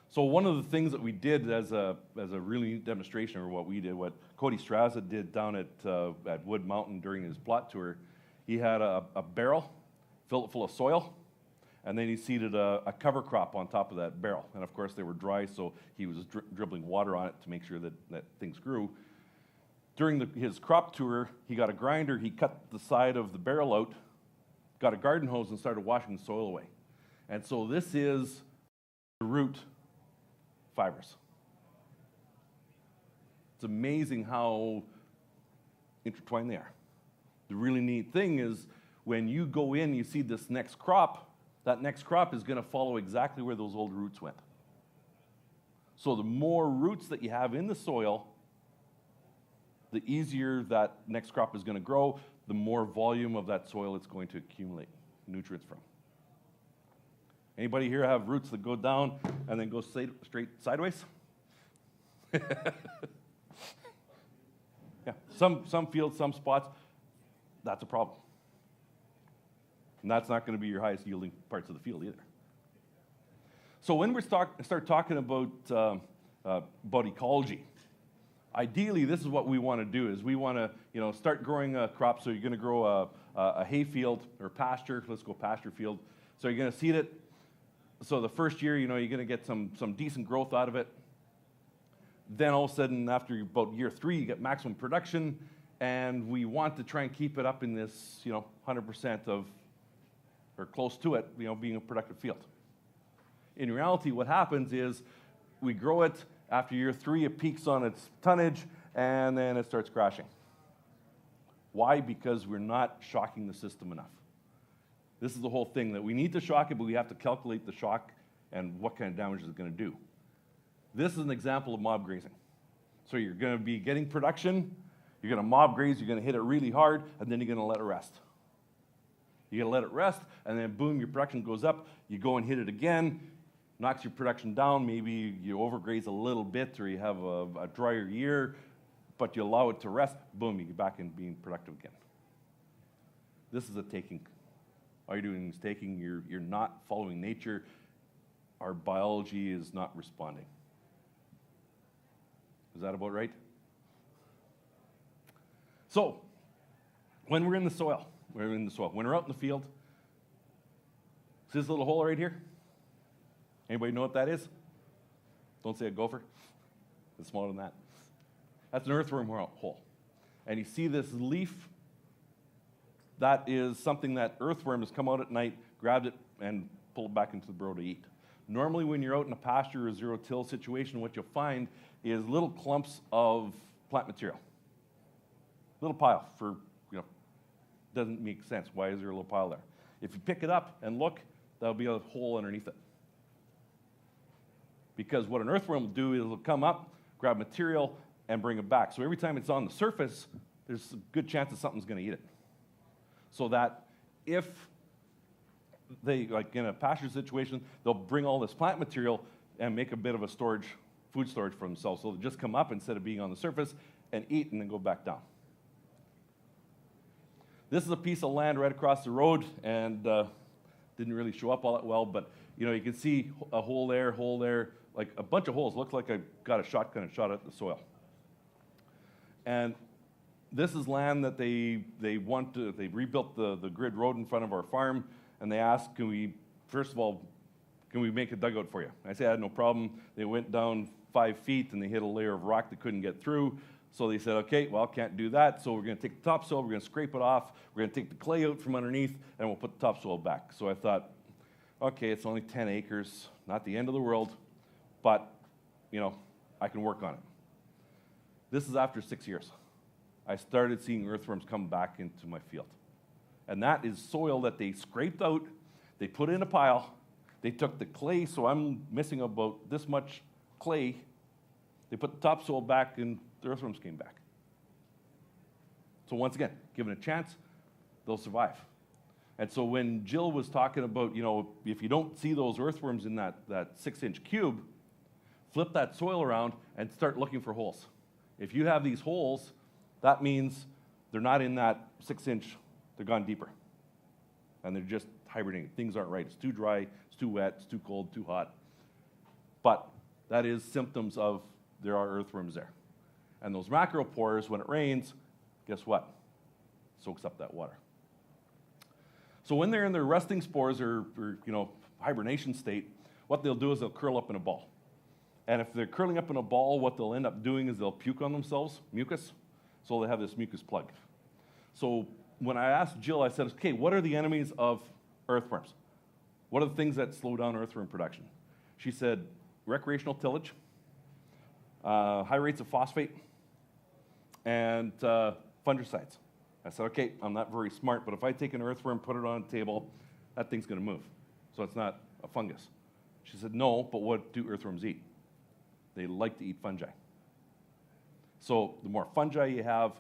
So one of the things that we did as a really neat demonstration, or what Cody Straza did down at Wood Mountain during his plot tour, he had a barrel, filled it full of soil, and then he seeded a cover crop on top of that barrel. And of course they were dry, so he was dribbling water on it to make sure that things grew. During his crop tour, he got a grinder, he cut the side of the barrel out, got a garden hose and started washing the soil away. And so this is the root fibers. It's amazing how intertwined they are. The really neat thing is when you go in, you see this next crop, that next crop is going to follow exactly where those old roots went. So the more roots that you have in the soil, the easier that next crop is going to grow, the more volume of that soil it's going to accumulate nutrients from. Anybody here have roots that go down and then go straight sideways? Yeah, some fields, some spots, that's a problem. And that's not going to be your highest yielding parts of the field either. So when we start talking about ecology, ideally this is what we want to do, is we want to start growing a crop. So you're going to grow a hay field or pasture. Let's go pasture field. So you're going to seed it. So the first year, you're going to get some decent growth out of it. Then all of a sudden, after about year 3, you get maximum production, and we want to try and keep it up in this 100% of, or close to it, being a productive field. In reality, what happens is we grow it. After year 3, it peaks on its tonnage, and then it starts crashing. Why? Because we're not shocking the system enough. This is the whole thing, that we need to shock it, but we have to calculate the shock and what kind of damage it's going to do. This is an example of mob grazing. So you're going to be getting production, you're going to mob graze, you're going to hit it really hard, and then you're going to let it rest. You're going to let it rest, and then boom, your production goes up, you go and hit it again, knocks your production down, maybe you overgraze a little bit, or you have a drier year, but you allow it to rest, boom, you get back in being productive again. This is a taking. All you're doing is taking, you're not following nature. Our biology is not responding. Is that about right? So, when we're in the soil, when we're out in the field, see this little hole right here? Anybody know what that is? Don't say a gopher. It's smaller than that. That's an earthworm hole. And you see this leaf? That is something that earthworms come out at night, grab it, and pull it back into the burrow to eat. Normally, when you're out in a pasture or zero-till situation, what you'll find is little clumps of plant material. Little pile for, doesn't make sense. Why is there a little pile there? If you pick it up and look, there'll be a hole underneath it. Because what an earthworm will do is it'll come up, grab material, and bring it back. So every time it's on the surface, there's a good chance that something's going to eat it. So that if they, like in a pasture situation, they'll bring all this plant material and make a bit of a food storage for themselves. So they'll just come up instead of being on the surface and eat and then go back down. This is a piece of land right across the road, and didn't really show up all that well, but you can see a hole there, like a bunch of holes. Looks like I got a shotgun and shot at the soil. And this is land that they rebuilt the grid road in front of our farm, and they asked, can we make a dugout for you? I said, I had no problem. They went down 5 feet, and they hit a layer of rock that couldn't get through. So they said, okay, well, can't do that, so we're going to take the topsoil, we're going to scrape it off, we're going to take the clay out from underneath, and we'll put the topsoil back. So I thought, okay, it's only 10 acres, not the end of the world, but, I can work on it. This is after 6 years. I started seeing earthworms come back into my field. And that is soil that they scraped out, they put in a pile, they took the clay, so I'm missing about this much clay, they put the topsoil back, and the earthworms came back. So once again, given a chance, they'll survive. And so when Jill was talking about, if you don't see those earthworms in that 6-inch cube, flip that soil around and start looking for holes. If you have these holes, that means they're not in that 6-inch, they're gone deeper. And they're just hibernating. Things aren't right. It's too dry, it's too wet, it's too cold, too hot. But that is symptoms of there are earthworms there. And those macropores, when it rains, guess what? Soaks up that water. So when they're in their resting spores or hibernation state, what they'll do is they'll curl up in a ball. And if they're curling up in a ball, what they'll end up doing is they'll puke on themselves, mucus. So they have this mucus plug. So when I asked Jill, I said, okay, what are the enemies of earthworms? What are the things that slow down earthworm production? She said, recreational tillage, high rates of phosphate, and fungicides. I said, okay, I'm not very smart, but if I take an earthworm, put it on a table, that thing's going to move. So it's not a fungus. She said, no, but what do earthworms eat? They like to eat fungi. So the more fungi you have,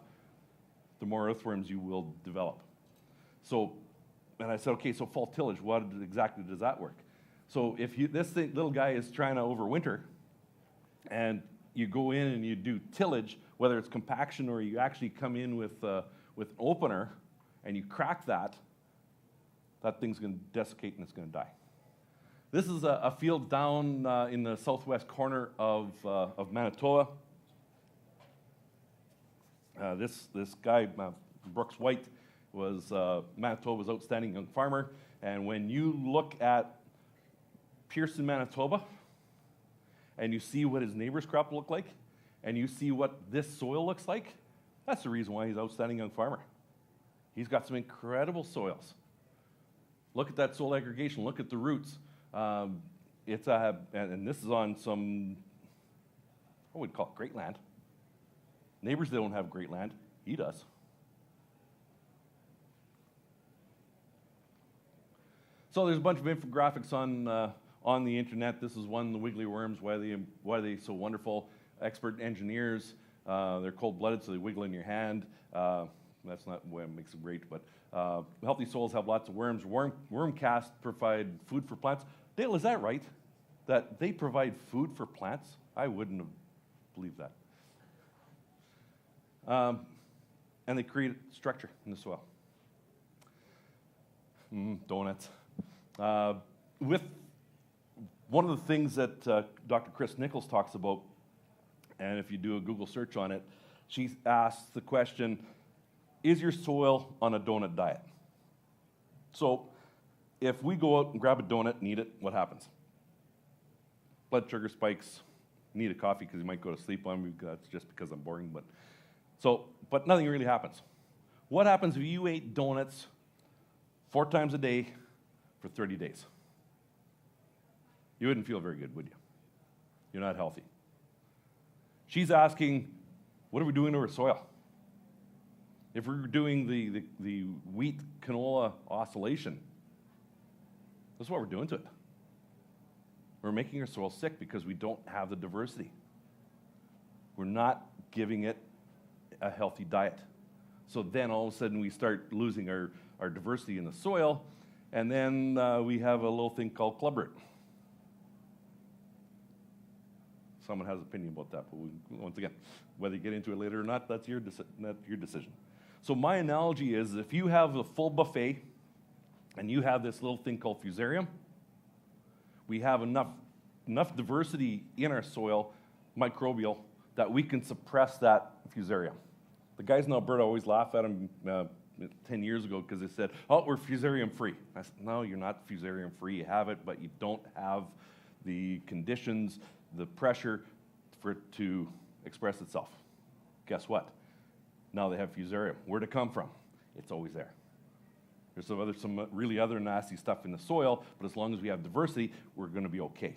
the more earthworms you will develop. So, and I said, okay, so fall tillage, what exactly does that work? So if this little guy is trying to overwinter, and you go in and you do tillage, whether it's compaction or you actually come in with an opener and you crack that thing's going to desiccate and it's going to die. This is a field down in the southwest corner of Manitoba. This guy, Brooks White, was Manitoba's outstanding young farmer. And when you look at Pearson, Manitoba, and you see what his neighbor's crop look like, and you see what this soil looks like, that's the reason why he's an outstanding young farmer. He's got some incredible soils. Look at that soil aggregation. Look at the roots. It's and this is on some, what would call it, great land. Neighbors don't have great land. He does. So there's a bunch of infographics on the internet. This is one, the wiggly worms, why are they so wonderful? Expert engineers, they're cold-blooded, so they wiggle in your hand. That's not what makes them great, but healthy soils have lots of worms. Worm casts provide food for plants. Dale, is that right? That they provide food for plants? I wouldn't have believed that. And they create structure in the soil. Donuts. With one of the things that Dr. Chris Nichols talks about, and if you do a Google search on it, she asks the question, is your soil on a donut diet? So if we go out and grab a donut and eat it, what happens? Blood sugar spikes. Need a coffee because you might go to sleep on me. That's just because I'm boring. But nothing really happens. What happens if you ate donuts 4 times a day for 30 days? You wouldn't feel very good, would you? You're not healthy. She's asking, what are we doing to our soil? If we're doing the wheat canola oscillation, that's what we're doing to it. We're making our soil sick because we don't have the diversity. We're not giving it a healthy diet. So then all of a sudden we start losing our diversity in the soil, and then we have a little thing called clubroot. Someone has an opinion about that, but once again, whether you get into it later or not, that's your decision. So my analogy is if you have a full buffet and you have this little thing called fusarium, we have enough diversity in our soil, microbial, that we can suppress that fusarium. The guys in Alberta always laugh at them 10 years ago because they said, oh, we're fusarium free. I said, no, you're not fusarium free. You have it, but you don't have the conditions, the pressure for it to express itself. Guess what? Now they have fusarium. Where'd it come from? It's always there. There's some really other nasty stuff in the soil, but as long as we have diversity, we're going to be okay.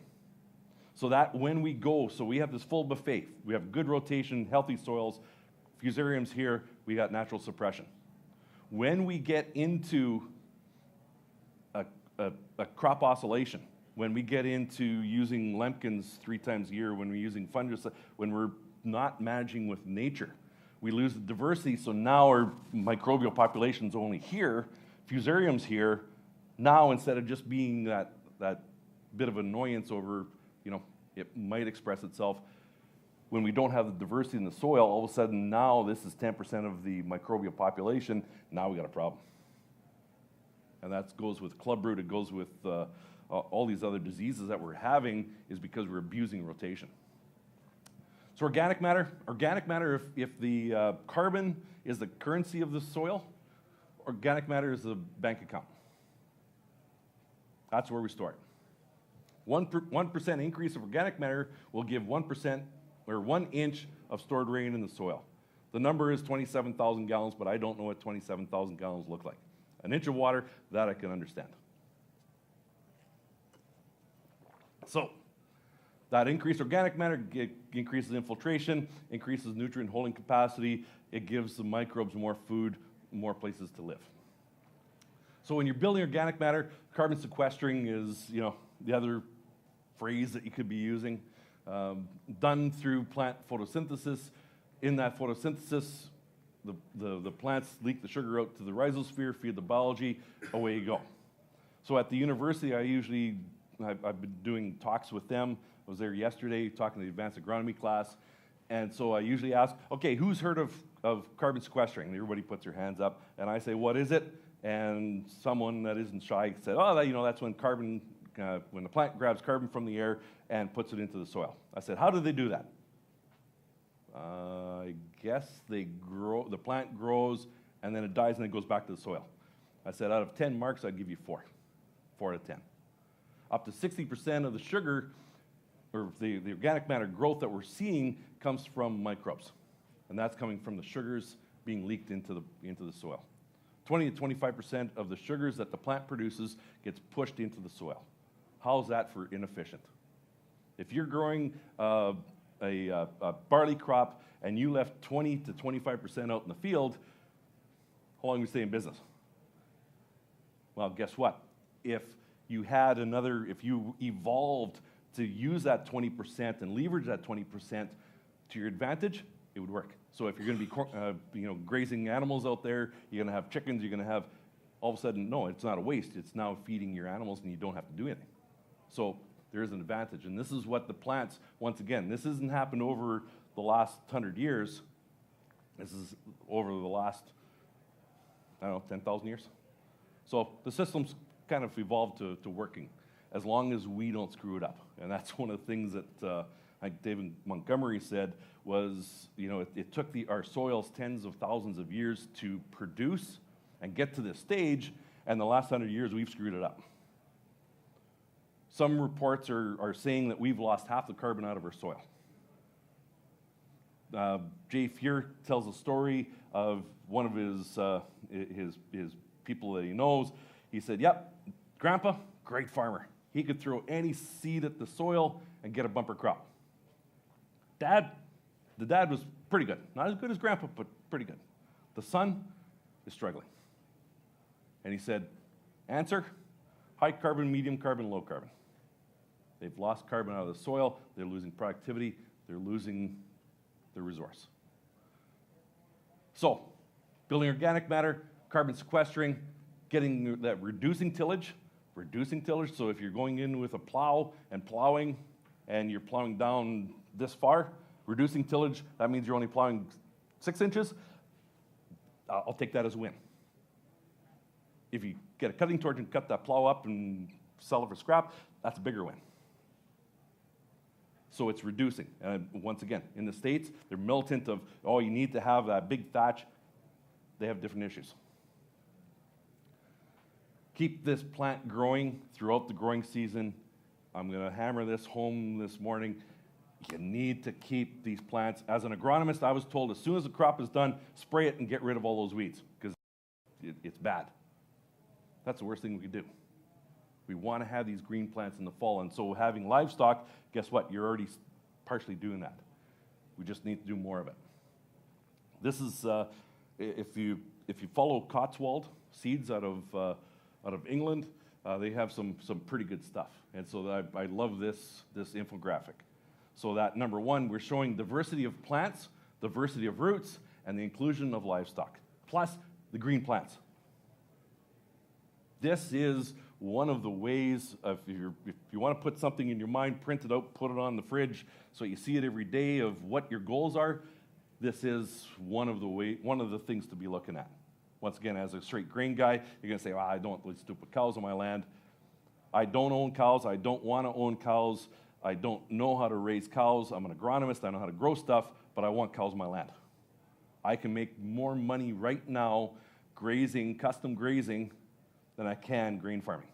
So that when we go, so we have this full buffet. We have good rotation, healthy soils, fusarium's here, we got natural suppression. When we get into a crop oscillation, when we get into using lempkins 3 times a year, when we're using fungicides, when we're not managing with nature, we lose the diversity, so now our microbial population's only here, fusarium's here. Now, instead of just being that bit of annoyance over, it might express itself, when we don't have the diversity in the soil, all of a sudden now this is 10% of the microbial population, now we got a problem. And that goes with clubroot, it goes with all these other diseases that we're having is because we're abusing rotation. So organic matter, if the carbon is the currency of the soil, organic matter is the bank account. That's where we store it. 1% increase of organic matter will give 1% or 1 inch of stored rain in the soil. The number is 27,000 gallons, but I don't know what 27,000 gallons look like. An inch of water, that I can understand. So, that increased organic matter increases infiltration, increases nutrient holding capacity, it gives the microbes more food, more places to live. So when you're building organic matter, carbon sequestering is, the other phrase that you could be using. Done through plant photosynthesis. In that photosynthesis, the plants leak the sugar out to the rhizosphere, feed the biology, away you go. So at the university, I've been doing talks with them. I was there yesterday talking to the advanced agronomy class. And so I usually ask, okay, who's heard of carbon sequestering? And everybody puts their hands up. And I say, what is it? And someone that isn't shy said, that's when when the plant grabs carbon from the air and puts it into the soil. I said, how do they do that? I guess the plant grows, and then it dies, and it goes back to the soil. I said, out of 10 marks, I'd give you 4 out of 10. Up to 60% of the sugar, or the organic matter growth that we're seeing comes from microbes. And that's coming from the sugars being leaked into the soil. 20 to 25% of the sugars that the plant produces gets pushed into the soil. How's that for inefficient? If you're growing a barley crop and you left 20 to 25% out in the field, how long do you stay in business? Well, guess what? If you evolved to use that 20% and leverage that 20% to your advantage, it would work. So if you're going to be grazing animals out there, you're going to have chickens, you're going to have, all of a sudden, no, it's not a waste. It's now feeding your animals and you don't have to do anything. So there is an advantage. And this is what the plants, once again, this hasn't happened over the last 100 years. This is over the last, 10,000 years. So the system's kind of evolved to working as long as we don't screw it up. And that's one of the things that like David Montgomery said was, it took our soils tens of thousands of years to produce and get to this stage, and the last 100 years we've screwed it up. Some reports are saying that we've lost half the carbon out of our soil. Jay Fuhr tells a story of one of his people that he knows. He said, yep, Grandpa, great farmer. He could throw any seed at the soil and get a bumper crop. The dad was pretty good. Not as good as Grandpa, but pretty good. The son is struggling. And he said, answer, high carbon, medium carbon, low carbon. They've lost carbon out of the soil, they're losing productivity, they're losing their resource. So, building organic matter, carbon sequestering, getting that reducing tillage. So if you're going in with a plow and plowing, and you're plowing down this far, reducing tillage, that means you're only plowing 6 inches. I'll take that as a win. If you get a cutting torch and cut that plow up and sell it for scrap, that's a bigger win. So it's reducing. And once again, in the States, they're militant of, you need to have that big thatch. They have different issues. Keep this plant growing throughout the growing season. I'm going to hammer this home this morning. You need to keep these plants. As an agronomist, I was told as soon as the crop is done, spray it and get rid of all those weeds because it's bad. That's the worst thing we could do. We want to have these green plants in the fall, and so having livestock, guess what? You're already partially doing that. We just need to do more of it. This is, if you follow Cotswold Seeds out of England, they have some pretty good stuff, and so I love this infographic. So that number one, we're showing diversity of plants, diversity of roots, and the inclusion of livestock, plus the green plants. This is one of the ways, if you want to put something in your mind, print it out, put it on the fridge, so you see it every day of what your goals are. This is one of the things to be looking at. Once again, as a straight grain guy, you're going to say, I don't want these stupid cows on my land. I don't own cows. I don't want to own cows. I don't know how to raise cows. I'm an agronomist. I know how to grow stuff, but I want cows on my land. I can make more money right now grazing, custom grazing, than I can grain farming.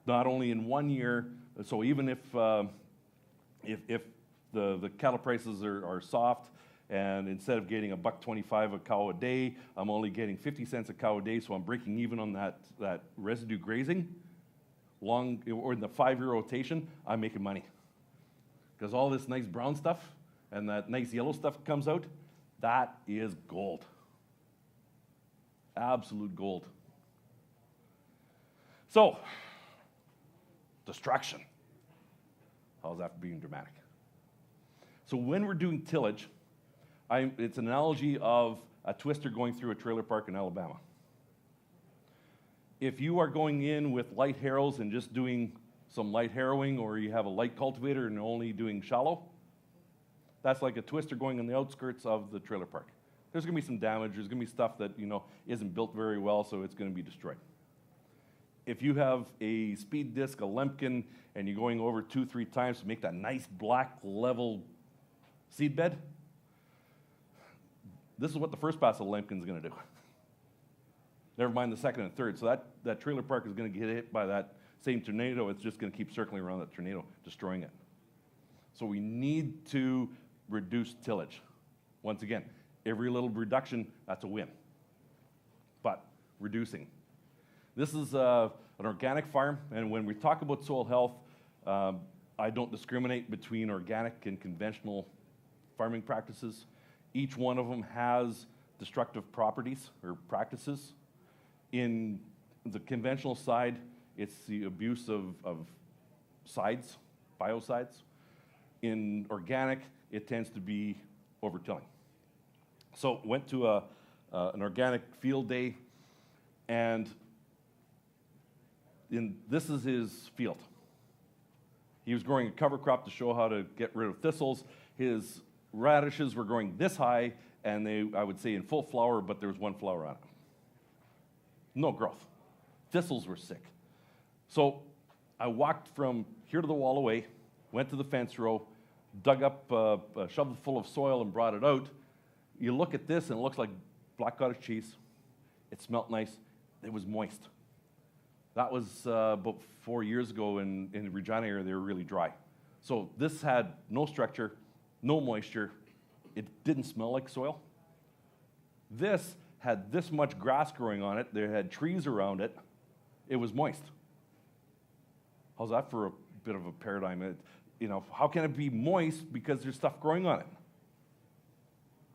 Not only in 1 year, so even if the cattle prices are soft, and instead of getting $1.25 a cow a day, I'm only getting 50 cents a cow a day, so I'm breaking even on that residue grazing. Or in the 5-year rotation, I'm making money. Because all this nice brown stuff and that nice yellow stuff comes out, that is gold. Absolute gold. So, destruction. How's that being dramatic? So when we're doing tillage, it's an analogy of a twister going through a trailer park in Alabama. If you are going in with light harrows and just doing some light harrowing, or you have a light cultivator and only doing shallow, that's like a twister going on the outskirts of the trailer park. There's going to be some damage. There's going to be stuff that isn't built very well, so it's going to be destroyed. If you have a speed disc, a Lemkin, and you're going over 2-3 times to make that nice black level seed bed, this is what the first pass of Lemkin is going to do. Never mind the second and third. So that trailer park is going to get hit by that same tornado. It's just going to keep circling around that tornado, destroying it. So we need to reduce tillage. Once again, every little reduction, that's a win. But reducing. This is an organic farm, and when we talk about soil health, I don't discriminate between organic and conventional farming practices. Each one of them has destructive properties or practices. In the conventional side, it's the abuse of sides, biocides. In organic, it tends to be overtilling. So went to an organic field day, and this is his field. He was growing a cover crop to show how to get rid of thistles. His radishes were growing this high, and they, I would say, in full flower, but there was one flower on it. No growth. Thistles were sick. So I walked from here to the wall away, went to the fence row, dug up a shovel full of soil and brought it out. You look at this, and it looks like black cottage cheese. It smelled nice. It was moist. That was about 4 years ago in the Regina area. They were really dry. So this had no structure, no moisture. It didn't smell like soil. This had this much grass growing on it. There had trees around it. It was moist. How's that for a bit of a paradigm? How can it be moist because there's stuff growing on it?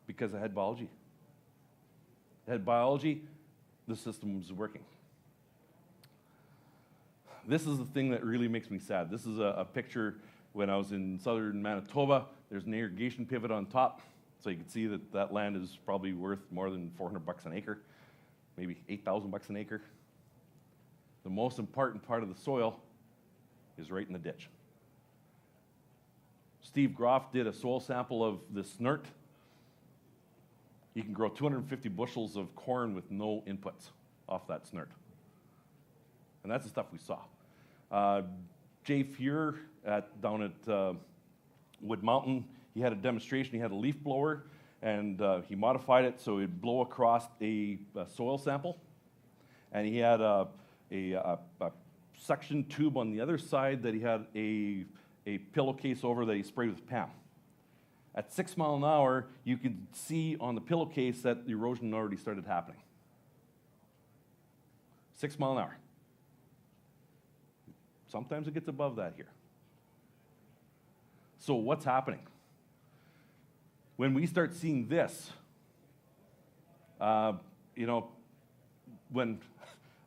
Because it had biology. It had biology, the system was working. This is the thing that really makes me sad. This is a picture when I was in southern Manitoba. There's an irrigation pivot on top, so you can see that that land is probably worth more than $400 an acre, maybe $8,000 an acre. The most important part of the soil is right in the ditch. Steve Groff did a soil sample of this snert. You can grow 250 bushels of corn with no inputs off that snert. And that's the stuff we saw. Jay Fuhr down at Wood Mountain, he had a demonstration. He had a leaf blower, and he modified it so it'd blow across a soil sample. And he had a suction tube on the other side that he had a pillowcase over that he sprayed with PAM. At 6 miles an hour, you could see on the pillowcase that the erosion already started happening. 6 miles an hour. Sometimes it gets above that here. So what's happening? When we start seeing this, when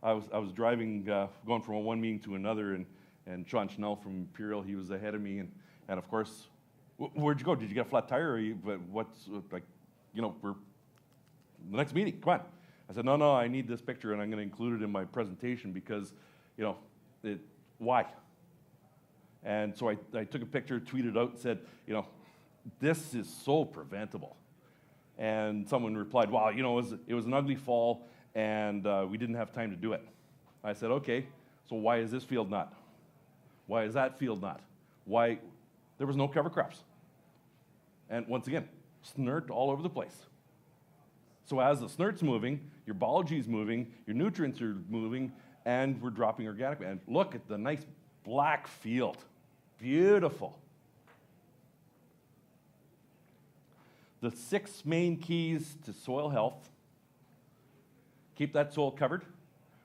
I was driving, going from one meeting to another, and Sean Schnell from Imperial, he was ahead of me, and of course, where'd you go? Did you get a flat tire? But what's, we're, the next meeting, come on. I said, no, I need this picture, and I'm going to include it in my presentation because, why? And so I took a picture, tweeted out, and said, this is so preventable. And someone replied, well, it was an ugly fall, and we didn't have time to do it. I said, okay, so why is this field not? Why is that field not? Why? There was no cover crops. And once again, snert all over the place. So as the snert's moving, your biology's moving, your nutrients are moving, and we're dropping organic. And look at the nice black field. Beautiful. The 6 main keys to soil health: keep that soil covered,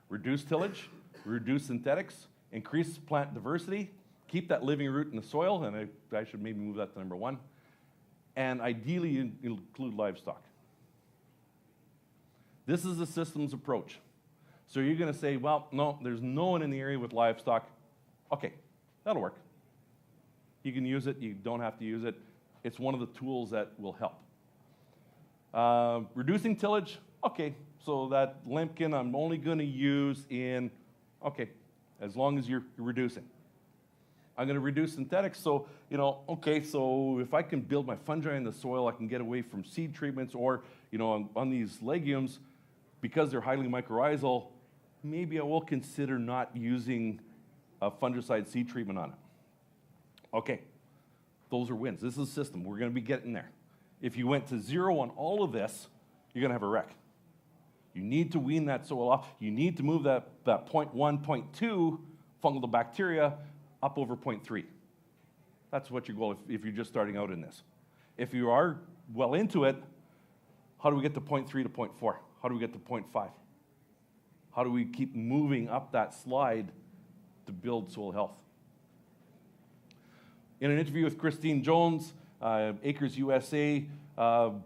reduce tillage, reduce synthetics, increase plant diversity, keep that living root in the soil, and I should maybe move that to number 1, and ideally include livestock. This is a systems approach. So you're going to say, well, no, there's no one in the area with livestock. Okay, that'll work. You can use it. You don't have to use it. It's one of the tools that will help. Reducing tillage, okay, so that limpkin I'm only going to use in, okay, as long as you're reducing. I'm going to reduce synthetics, so, okay, so if I can build my fungi in the soil, I can get away from seed treatments, or, on these legumes, because they're highly mycorrhizal, maybe I will consider not using a fungicide seed treatment on it. Okay, those are wins. This is a system. We're going to be getting there. If you went to 0 on all of this, you're going to have a wreck. You need to wean that soil off. You need to move that 0.1, 0.2 fungal bacteria up over 0.3. That's what your goal if you're just starting out in this. If you are well into it, how do we get to 0.3 to 0.4? How do we get to 0.5? How do we keep moving up that slide to build soil health? In an interview with Christine Jones, Acres USA, the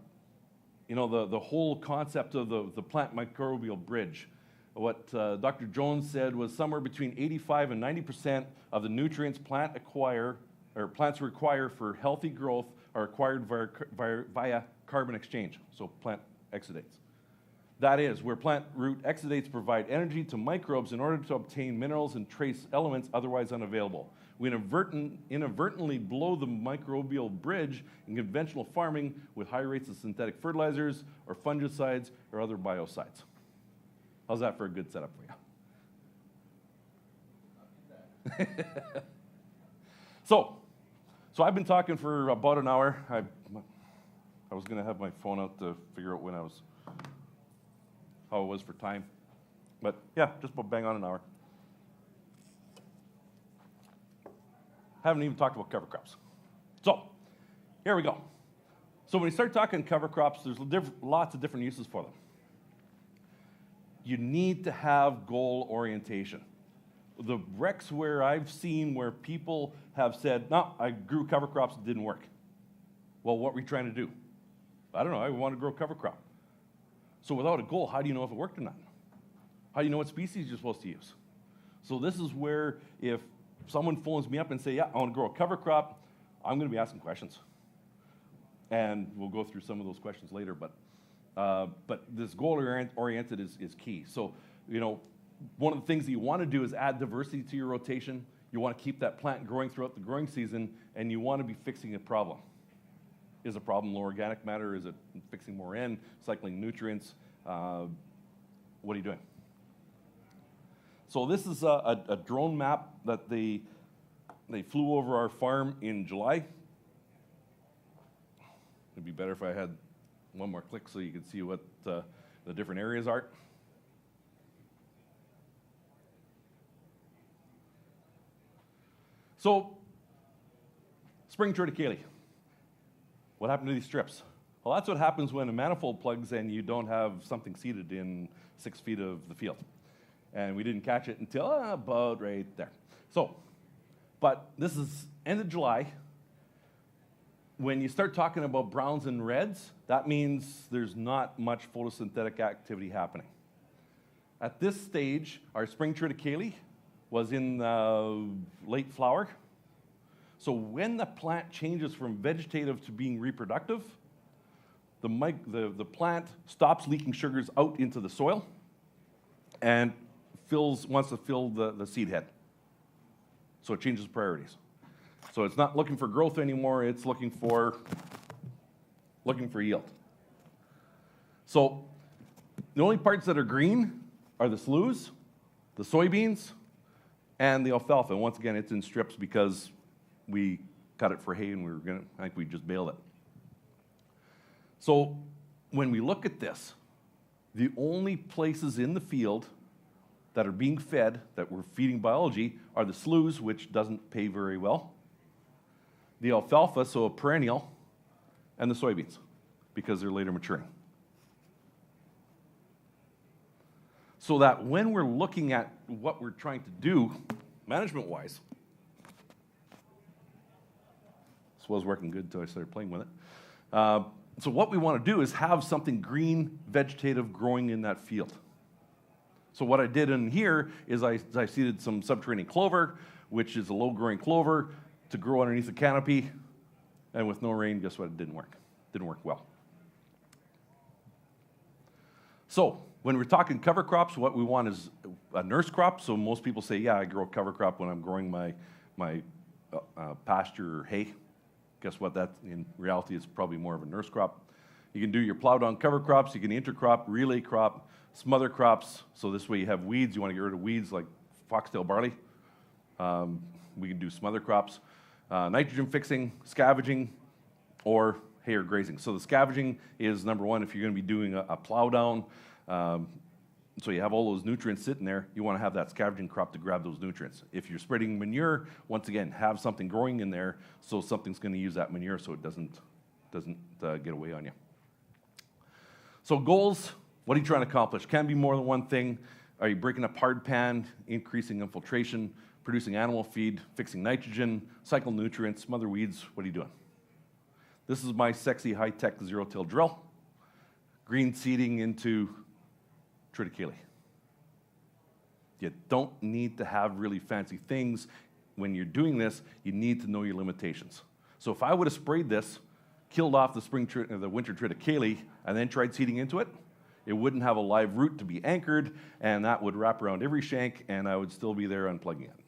whole concept of the plant microbial bridge. What Dr. Jones said was somewhere between 85 and 90% of the nutrients plants require for healthy growth are acquired via carbon exchange, so plant exudates. That is, where plant root exudates provide energy to microbes in order to obtain minerals and trace elements otherwise unavailable. We inadvertently blow the microbial bridge in conventional farming with high rates of synthetic fertilizers or fungicides or other biocides. How's that for a good setup for you? So I've been talking for about an hour. I was going to have my phone out to figure out how it was for time. But yeah, just about bang on an hour. Haven't even talked about cover crops. So here we go. So when you start talking cover crops, there's lots of different uses for them. You need to have goal orientation. The recs where I've seen where people have said, no, I grew cover crops, it didn't work. Well, what were you trying to do? I don't know, I want to grow cover crop. So without a goal, how do you know if it worked or not? How do you know what species you're supposed to use? So this is where if someone phones me up and say, yeah, I want to grow a cover crop, I'm going to be asking questions. And we'll go through some of those questions later, but this goal-oriented is key. So, one of the things that you want to do is add diversity to your rotation. You want to keep that plant growing throughout the growing season, and you want to be fixing a problem. Is a problem low organic matter? Is it fixing more N, cycling nutrients? What are you doing? So this is a drone map that they flew over our farm in July. It'd be better if I had one more click so you could see what the different areas are. So, spring triticale. What happened to these strips? Well, that's what happens when a manifold plugs and you don't have something seeded in 6 feet of the field. And we didn't catch it until about right there. So, but this is end of July. When you start talking about browns and reds, that means there's not much photosynthetic activity happening. At this stage, our spring triticale was in late flower. So when the plant changes from vegetative to being reproductive, the plant stops leaking sugars out into the soil and wants to fill the seed head. So it changes priorities. So it's not looking for growth anymore, it's looking for yield. So the only parts that are green are the sloughs, the soybeans, and the alfalfa. And once again, it's in strips because we cut it for hay and I think we just baled it. So when we look at this, the only places in the field that are being fed, that we're feeding biology, are the sloughs, which doesn't pay very well, the alfalfa, so a perennial, and the soybeans, because they're later maturing. So that when we're looking at what we're trying to do, management-wise, this was working good until I started playing with it. So what we want to do is have something green, vegetative growing in that field. So what I did in here is I seeded some subterranean clover, which is a low-growing clover, to grow underneath the canopy, and with no rain, guess what? It didn't work. Didn't work well. So when we're talking cover crops, what we want is a nurse crop. So most people say, yeah, I grow a cover crop when I'm growing my pasture or hay. Guess what? That in reality is probably more of a nurse crop. You can do your plow down cover crops. You can intercrop, relay crop, smother crops. So this way you have weeds. You want to get rid of weeds like foxtail barley. We can do smother crops. Nitrogen fixing, scavenging, or hay or grazing. So the scavenging is number one if you're going to be doing a plow down. So you have all those nutrients sitting there. You want to have that scavenging crop to grab those nutrients. If you're spreading manure, once again, have something growing in there so something's going to use that manure so it doesn't get away on you. So goals, what are you trying to accomplish? Can be more than one thing. Are you breaking up hard pan, increasing infiltration, producing animal feed, fixing nitrogen, cycle nutrients, smother weeds? What are you doing? This is my sexy high-tech zero-till drill. Green seeding into triticale. You don't need to have really fancy things. When you're doing this, you need to know your limitations. So if I would have sprayed this, killed off the winter triticale, and then tried seeding into it, it wouldn't have a live root to be anchored, and that would wrap around every shank, and I would still be there unplugging it.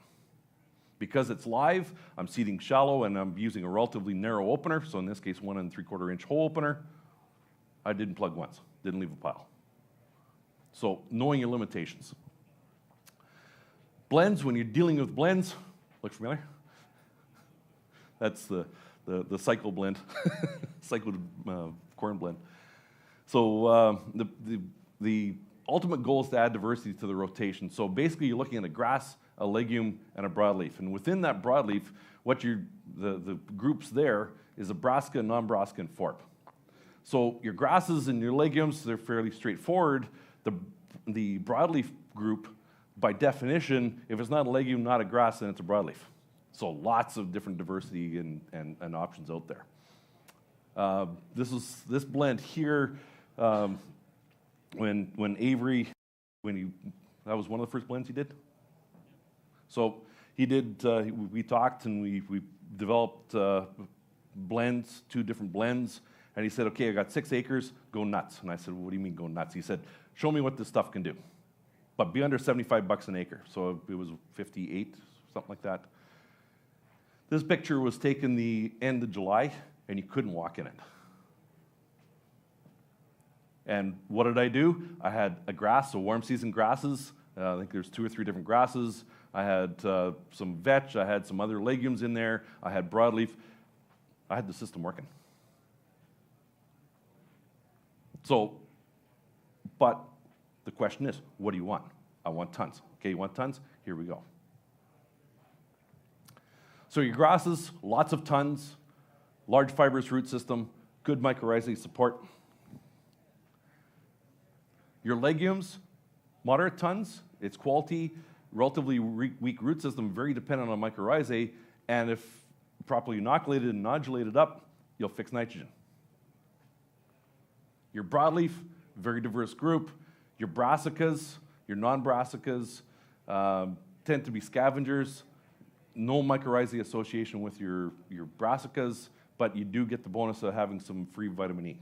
Because it's live, I'm seeding shallow, and I'm using a relatively narrow opener, so in this case, 1 3/4 inch hole opener. I didn't plug once, didn't leave a pile. So knowing your limitations. Blends, when you're dealing with blends, look familiar? That's the cycle blend, cycled corn blend. So the ultimate goal is to add diversity to the rotation. So basically you're looking at a grass, a legume, and a broadleaf. And within that broadleaf, the groups there is a brassica, non-brassica, and forb. So your grasses and your legumes, they're fairly straightforward. The broadleaf group, by definition, if it's not a legume, not a grass, then it's a broadleaf. So lots of different diversity and options out there. This blend here, when Avery, that was one of the first blends he did. So he did. We talked and we developed blends, 2 different blends. And he said, okay, I got 6 acres, go nuts. And I said, what do you mean go nuts? He said, show me what this stuff can do. But be under $75 an acre. So it was 58, something like that. This picture was taken the end of July, and you couldn't walk in it. And what did I do? I had a grass, so warm season grasses. I think there's 2 or 3 different grasses. I had some vetch. I had some other legumes in there. I had broadleaf. I had the system working. So, but the question is, what do you want? I want tons. Okay, you want tons? Here we go. So your grasses, lots of tons, large fibrous root system, good mycorrhizal support. Your legumes, moderate tons, it's quality, relatively weak root system, very dependent on mycorrhizae, and if properly inoculated and nodulated up, you'll fix nitrogen. Your broadleaf, very diverse group. Your brassicas, your non-brassicas tend to be scavengers. No mycorrhizae association with your brassicas, but you do get the bonus of having some free vitamin E.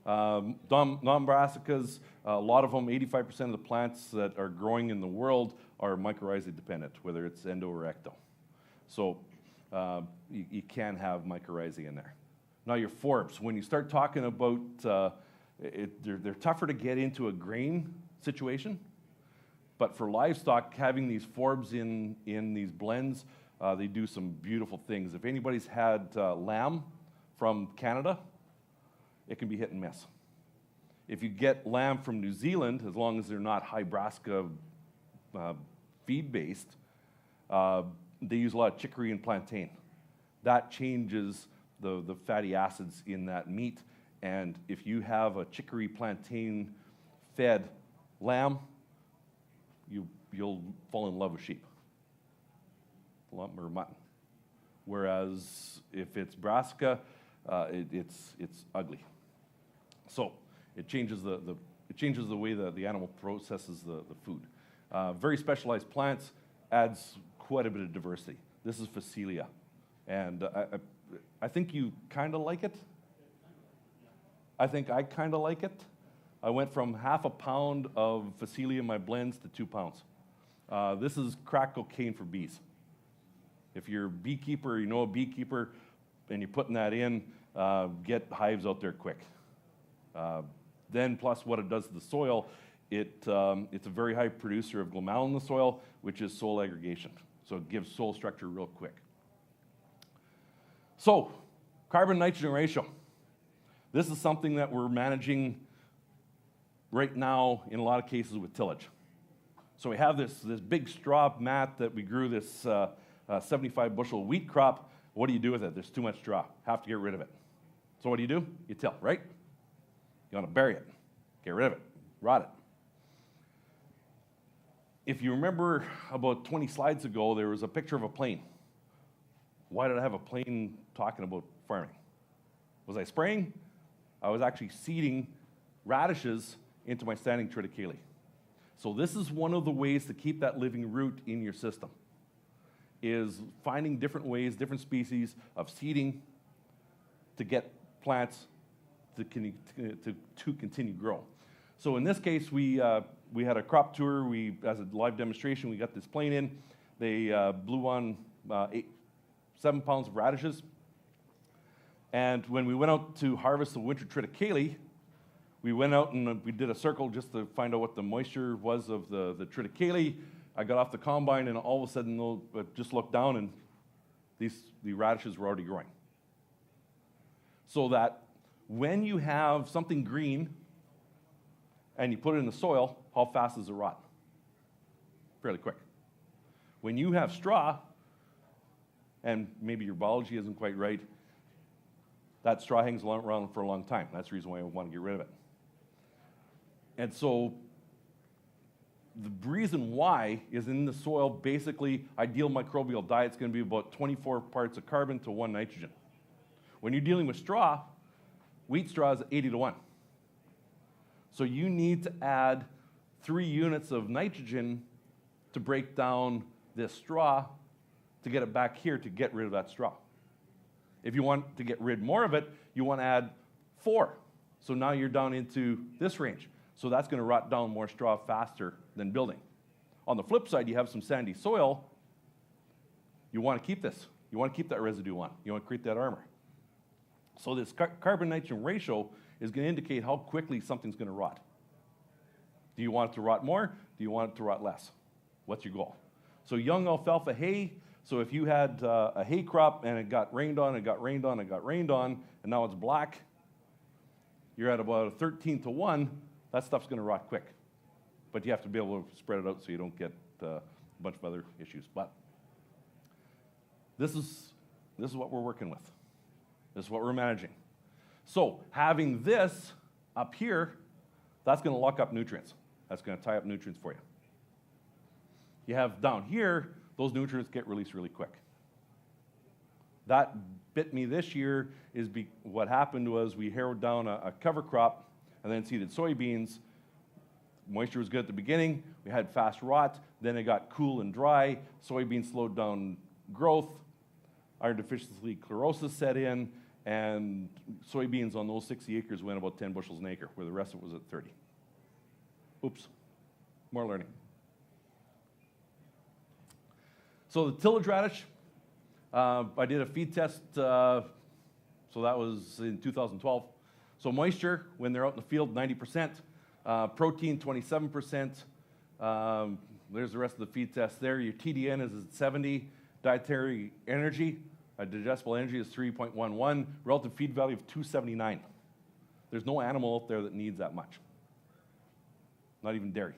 Non-brassicas, a lot of them, 85% of the plants that are growing in the world are mycorrhizae dependent, whether it's endo or ecto. So you can have mycorrhizae in there. Now your forbs, when you start talking about, they're tougher to get into a grain situation, but for livestock, having these forbs in these blends, they do some beautiful things. If anybody's had lamb from Canada, it can be hit and miss. If you get lamb from New Zealand, as long as they're not high brassica feed-based, they use a lot of chicory and plantain. That changes the fatty acids in that meat, and if you have a chicory plantain fed lamb, you'll fall in love with sheep or mutton. Whereas if it's brassica, it's ugly. So it changes the way the animal processes the food. Very specialized plants adds quite a bit of diversity. This is Phacelia, and I think you kind of like it. I think I kind of like it. I went from half a pound of Phacelia in my blends to 2 pounds. This is crack cocaine for bees. If you're a beekeeper, you know a beekeeper, and you're putting that in, get hives out there quick. Then plus what it does to the soil, it's a very high producer of glomalin in the soil, which is soil aggregation. So it gives soil structure real quick. So, carbon-nitrogen ratio. This is something that we're managing right now in a lot of cases with tillage. So we have this big straw mat that we grew this 75 bushel wheat crop. What do you do with it? There's too much straw. Have to get rid of it. So what do? You till, right? You want to bury it. Get rid of it. Rot it. If you remember about 20 slides ago, there was a picture of a plane. Why did I have a plane talking about farming? Was I spraying? I was actually seeding radishes into my standing triticale. So this is one of the ways to keep that living root in your system, is finding different ways, different species of seeding to get plants to continue grow. So in this case, we had a crop tour. As a live demonstration, we got this plane in. They blew on 7 pounds of radishes. And when we went out to harvest the winter triticale, we went out and we did a circle just to find out what the moisture was of the triticale. I got off the combine, and all of a sudden, I just looked down, and the radishes were already growing. So that when you have something green and you put it in the soil, how fast does it rot? Fairly quick. When you have straw, and maybe your biology isn't quite right, that straw hangs around for a long time. That's the reason why I want to get rid of it. And so the reason why is in the soil, basically, ideal microbial diet is going to be about 24 parts of carbon to 1 nitrogen. When you're dealing with straw, wheat straw is 80 to 1. So you need to add 3 units of nitrogen to break down this straw to get it back here to get rid of that straw. If you want to get rid more of it, you want to add 4. So now you're down into this range. So that's going to rot down more straw faster than building. On the flip side, you have some sandy soil. You want to keep this. You want to keep that residue on. You want to create that armor. So this carbon-nitrogen ratio is going to indicate how quickly something's going to rot. Do you want it to rot more? Do you want it to rot less? What's your goal? So young alfalfa hay, so if you had a hay crop and it got rained on, it got rained on, it got rained on, and now it's black, you're at about a 13 to 1, that stuff's going to rot quick. But you have to be able to spread it out so you don't get a bunch of other issues. But this is what we're working with. This is what we're managing. So having this up here, that's going to lock up nutrients. That's going to tie up nutrients for you. You have down here, those nutrients get released really quick. That bit me this year is what happened was we harrowed down a cover crop and then seeded soybeans. Moisture was good at the beginning. We had fast rot. Then it got cool and dry. Soybeans slowed down growth. Iron deficiency chlorosis set in, and soybeans on those 60 acres went about 10 bushels an acre, where the rest of it was at 30. Oops, more learning. So the tillage radish, I did a feed test, so that was in 2012. So moisture, when they're out in the field, 90%. Protein, 27%. There's the rest of the feed test there. Your TDN is at 70. Dietary energy, digestible energy is 3.11. Relative feed value of 279. There's no animal out there that needs that much. Not even dairy.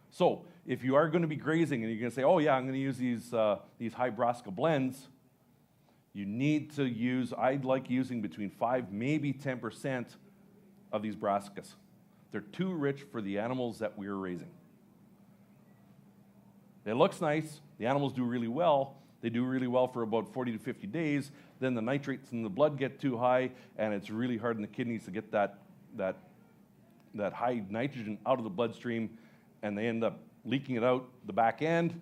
So if you are going to be grazing and you're going to say, oh yeah, I'm going to use these high brassica blends, you need to use, I'd like using between 5, maybe 10% of these brassicas. They're too rich for the animals that we're raising. It looks nice. The animals do really well. They do really well for about 40 to 50 days. Then the nitrates in the blood get too high, and it's really hard in the kidneys to get that high nitrogen out of the bloodstream, and they end up leaking it out the back end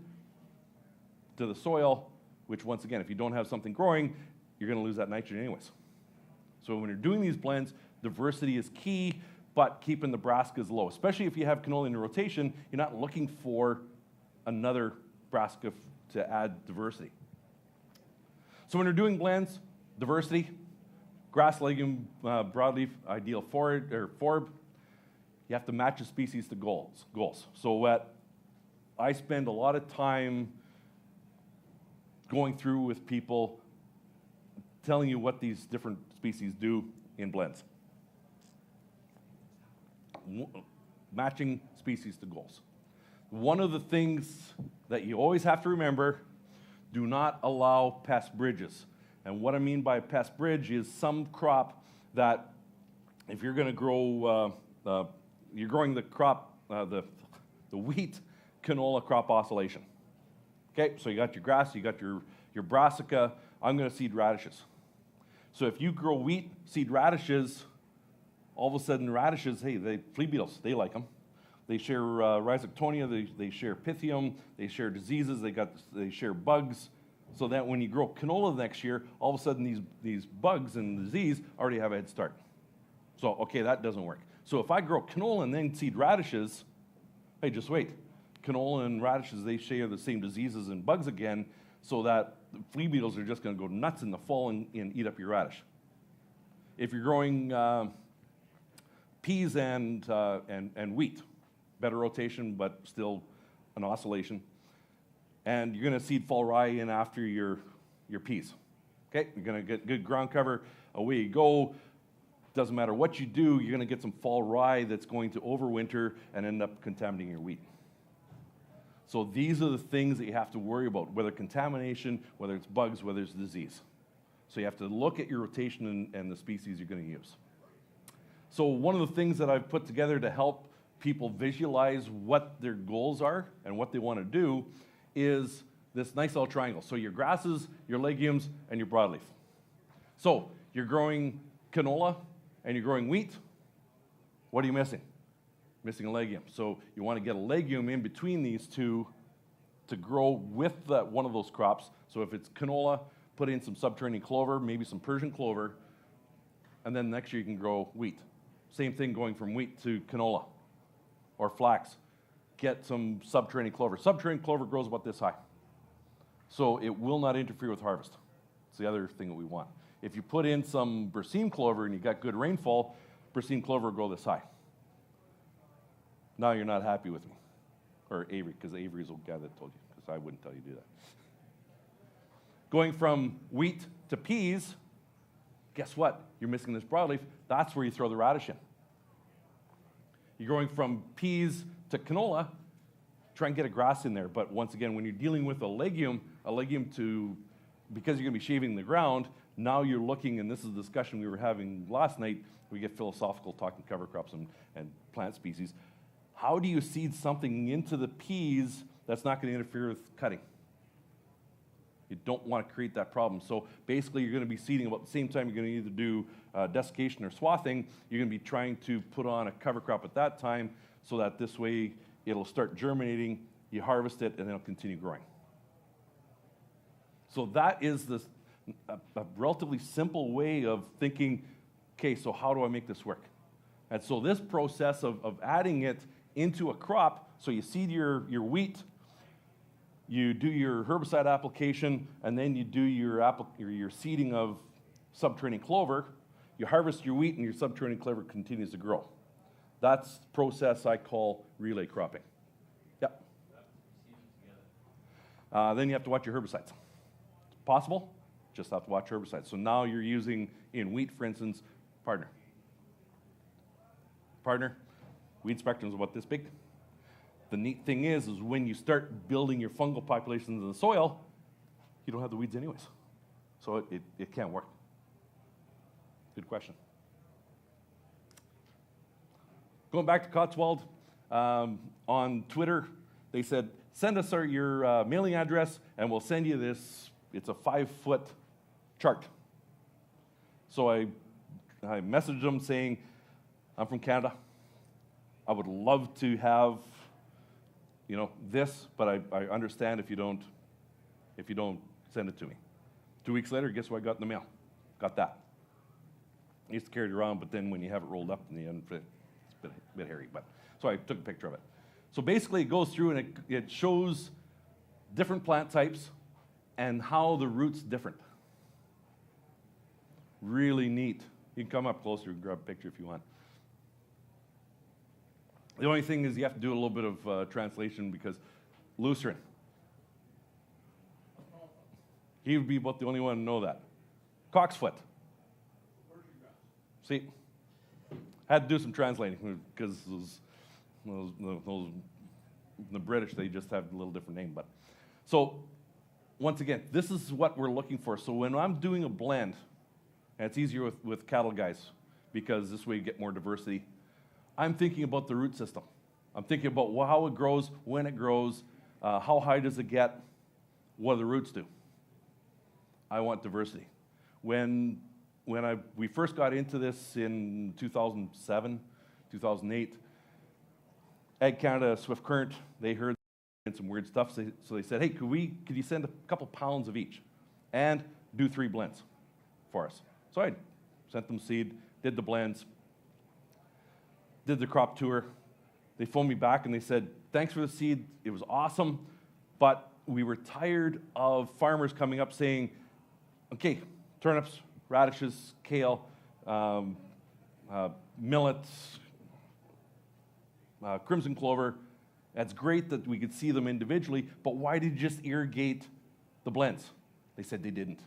to the soil, which once again, if you don't have something growing, you're going to lose that nitrogen anyways. So when you're doing these blends, diversity is key, but keeping the brassicas low. Especially if you have canola in rotation, you're not looking for another brassica to add diversity. So when you're doing blends, diversity, grass, legume, broadleaf, ideal forage or forb, you have to match the species to goals. So I spend a lot of time going through with people, telling you what these different species do in blends. Matching species to goals. One of the things that you always have to remember, do not allow pest bridges. And what I mean by pest bridge is some crop that if you're going to grow, you're growing the crop, the wheat canola crop oscillation. Okay, so you got your grass, you got your brassica. I'm going to seed radishes. So if you grow wheat, seed radishes, all of a sudden radishes, hey, they flea beetles, they like them. They share rhizoctonia, they share pythium, they share diseases, they share bugs. So that when you grow canola next year, all of a sudden these bugs and disease already have a head start. So, okay, that doesn't work. So if I grow canola and then seed radishes, hey, just wait. Canola and radishes, they share the same diseases and bugs again, so that the flea beetles are just going to go nuts in the fall and eat up your radish. If you're growing peas and wheat, better rotation, but still an oscillation. And you're going to seed fall rye in after your peas. Okay, you're going to get good ground cover, away you go. Doesn't matter what you do, you're going to get some fall rye that's going to overwinter and end up contaminating your wheat. So these are the things that you have to worry about, whether contamination, whether it's bugs, whether it's disease. So you have to look at your rotation and the species you're going to use. So one of the things that I've put together to help people visualize what their goals are and what they want to do is this nice little triangle. So your grasses, your legumes, and your broadleaf. So you're growing canola and you're growing wheat. What are you missing? Missing a legume. So you want to get a legume in between these two to grow with one of those crops. So if it's canola, put in some subterranean clover, maybe some Persian clover, and then next year you can grow wheat. Same thing going from wheat to canola or flax. Get some subterranean clover. Subterranean clover grows about this high. So it will not interfere with harvest. It's the other thing that we want. If you put in some berseem clover and you got good rainfall, berseem clover will grow this high. Now you're not happy with me. Or Avery, because Avery's the guy that told you, because I wouldn't tell you to do that. Going from wheat to peas, guess what? You're missing this broadleaf. That's where you throw the radish in. You're going from peas to canola, try and get a grass in there. But once again, when you're dealing with a legume because you're going to be shaving the ground, now you're looking, and this is a discussion we were having last night, we get philosophical talking cover crops and plant species. How do you seed something into the peas that's not going to interfere with cutting? You don't want to create that problem. So basically, you're going to be seeding about the same time you're going to either do desiccation or swathing. You're going to be trying to put on a cover crop at that time so that this way it'll start germinating, you harvest it, and then it'll continue growing. So that is a relatively simple way of thinking, okay, so how do I make this work? And so this process of adding it into a crop, so you seed your wheat, you do your herbicide application, and then you do your seeding of subterranean clover, you harvest your wheat and your subterranean clover continues to grow. That's the process I call relay cropping. Yep. Then you have to watch your herbicides. It's possible, just have to watch herbicides. So now you're using, in wheat, for instance, Partner. Weed spectrum is about this big. The neat thing is when you start building your fungal populations in the soil, you don't have the weeds anyways. So it can't work. Good question. Going back to Cotswold, on Twitter, they said, send us your mailing address and we'll send you this, it's a 5-foot chart. So I messaged them saying, I'm from Canada. I would love to have, this, but I understand if you don't send it to me. 2 weeks later, guess what I got in the mail? Got that. I used to carry it around, but then when you have it rolled up in the end, it's a bit hairy. So I took a picture of it. So basically, it goes through and it shows different plant types and how the root's different. Really neat. You can come up closer and grab a picture if you want. The only thing is you have to do a little bit of translation because lucerne. He would be about the only one to know that. Cocksfoot. See, had to do some translating because the British, they just have a little different name. But so once again, this is what we're looking for. So when I'm doing a blend, and it's easier with cattle guys because this way you get more diversity, I'm thinking about the root system. I'm thinking about how it grows, when it grows, how high does it get, what do the roots do? I want diversity. When we first got into this in 2007, 2008, Ag Canada, Swift Current, they heard some weird stuff, so they said, hey, could you send a couple pounds of each and do 3 blends for us? So I sent them seed, did the blends, did the crop tour. They phoned me back and they said, thanks for the seed, it was awesome, but we were tired of farmers coming up saying, okay, turnips, radishes, kale, millet, crimson clover. That's great that we could see them individually, but why did you just irrigate the blends? They said they didn't.